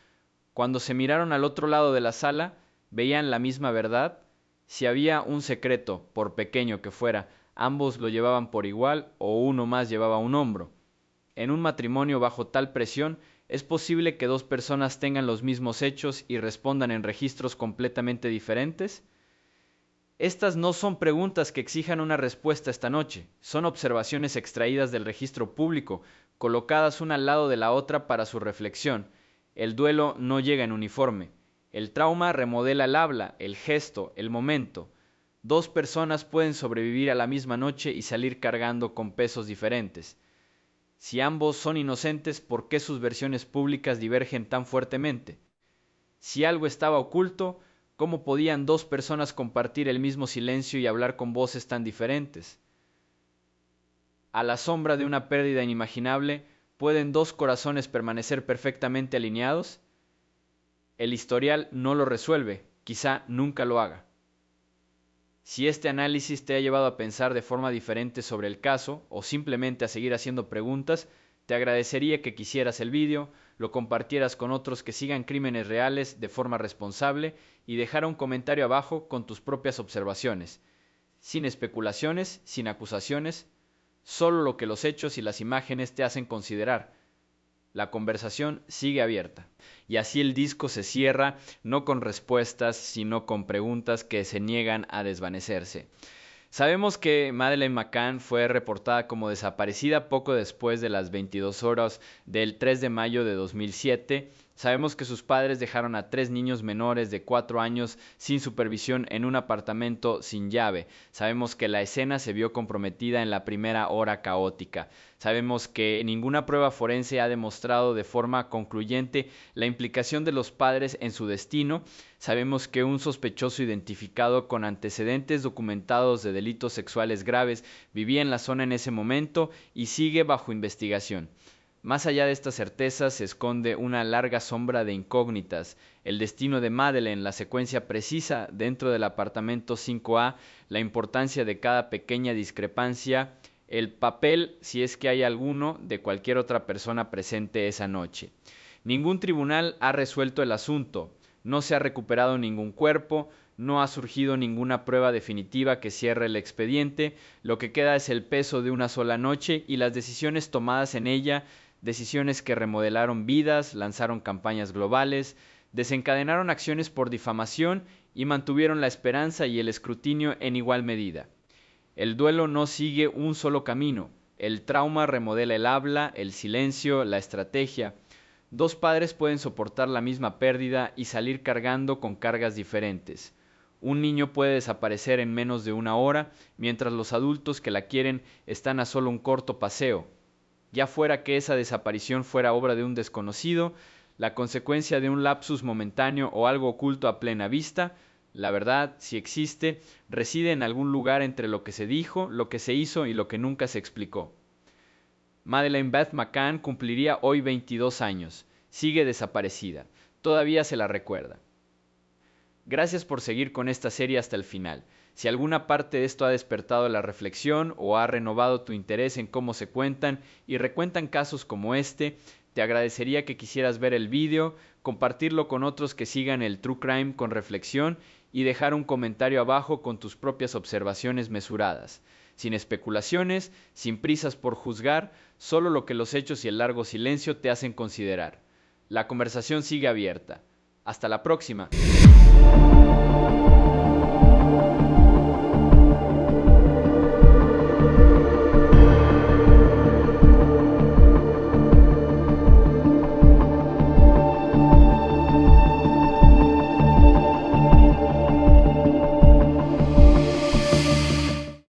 A: Cuando se miraron al otro lado de la sala, veían la misma verdad. Si había un secreto, por pequeño que fuera, ambos lo llevaban por igual o uno más llevaba un hombro. En un matrimonio bajo tal presión, es posible que dos personas tengan los mismos hechos y respondan en registros completamente diferentes. Estas no son preguntas que exijan una respuesta esta noche, son observaciones extraídas del registro público, colocadas una al lado de la otra para su reflexión. El duelo no llega en uniforme. El trauma remodela el habla, el gesto, el momento. Dos personas pueden sobrevivir a la misma noche y salir cargando con pesos diferentes. Si ambos son inocentes, ¿por qué sus versiones públicas divergen tan fuertemente? Si algo estaba oculto, ¿cómo podían dos personas compartir el mismo silencio y hablar con voces tan diferentes? A la sombra de una pérdida inimaginable, ¿pueden dos corazones permanecer perfectamente alineados? El historial no lo resuelve, quizá nunca lo haga. Si este análisis te ha llevado a pensar de forma diferente sobre el caso o simplemente a seguir haciendo preguntas, te agradecería que quisieras el vídeo, lo compartieras con otros que sigan crímenes reales de forma responsable y dejara un comentario abajo con tus propias observaciones. Sin especulaciones, sin acusaciones, solo lo que los hechos y las imágenes te hacen considerar. La conversación sigue abierta. Y así el disco se cierra, no con respuestas, sino con preguntas que se niegan a desvanecerse. Sabemos que Madeleine McCann fue reportada como desaparecida poco después de las 22 horas del 3 de mayo de 2007. Sabemos que sus padres dejaron a 3 niños menores de 4 años sin supervisión en un apartamento sin llave. Sabemos que la escena se vio comprometida en la primera hora caótica. Sabemos que ninguna prueba forense ha demostrado de forma concluyente la implicación de los padres en su destino. Sabemos que un sospechoso identificado con antecedentes documentados de delitos sexuales graves vivía en la zona en ese momento y sigue bajo investigación. Más allá de estas certezas se esconde una larga sombra de incógnitas, el destino de Madeleine, la secuencia precisa dentro del apartamento 5A, la importancia de cada pequeña discrepancia, el papel, si es que hay alguno, de cualquier otra persona presente esa noche. Ningún tribunal ha resuelto el asunto. No se ha recuperado ningún cuerpo, no ha surgido ninguna prueba definitiva que cierre el expediente, lo que queda es el peso de una sola noche y las decisiones tomadas en ella, decisiones que remodelaron vidas, lanzaron campañas globales, desencadenaron acciones por difamación y mantuvieron la esperanza y el escrutinio en igual medida. El duelo no sigue un solo camino. El trauma remodela el habla, el silencio, la estrategia. Dos padres pueden soportar la misma pérdida y salir cargando con cargas diferentes. Un niño puede desaparecer en menos de una hora, mientras los adultos que la quieren están a solo un corto paseo. Ya fuera que esa desaparición fuera obra de un desconocido, la consecuencia de un lapsus momentáneo o algo oculto a plena vista, la verdad, si existe, reside en algún lugar entre lo que se dijo, lo que se hizo y lo que nunca se explicó. Madeleine Beth McCann cumpliría hoy 22 años. Sigue desaparecida. Todavía se la recuerda. Gracias por seguir con esta serie hasta el final. Si alguna parte de esto ha despertado la reflexión o ha renovado tu interés en cómo se cuentan y recuentan casos como este, te agradecería que quisieras ver el vídeo, compartirlo con otros que sigan el True Crime con reflexión y dejar un comentario abajo con tus propias observaciones mesuradas. Sin especulaciones, sin prisas por juzgar, solo lo que los hechos y el largo silencio te hacen considerar. La conversación sigue abierta. Hasta la próxima.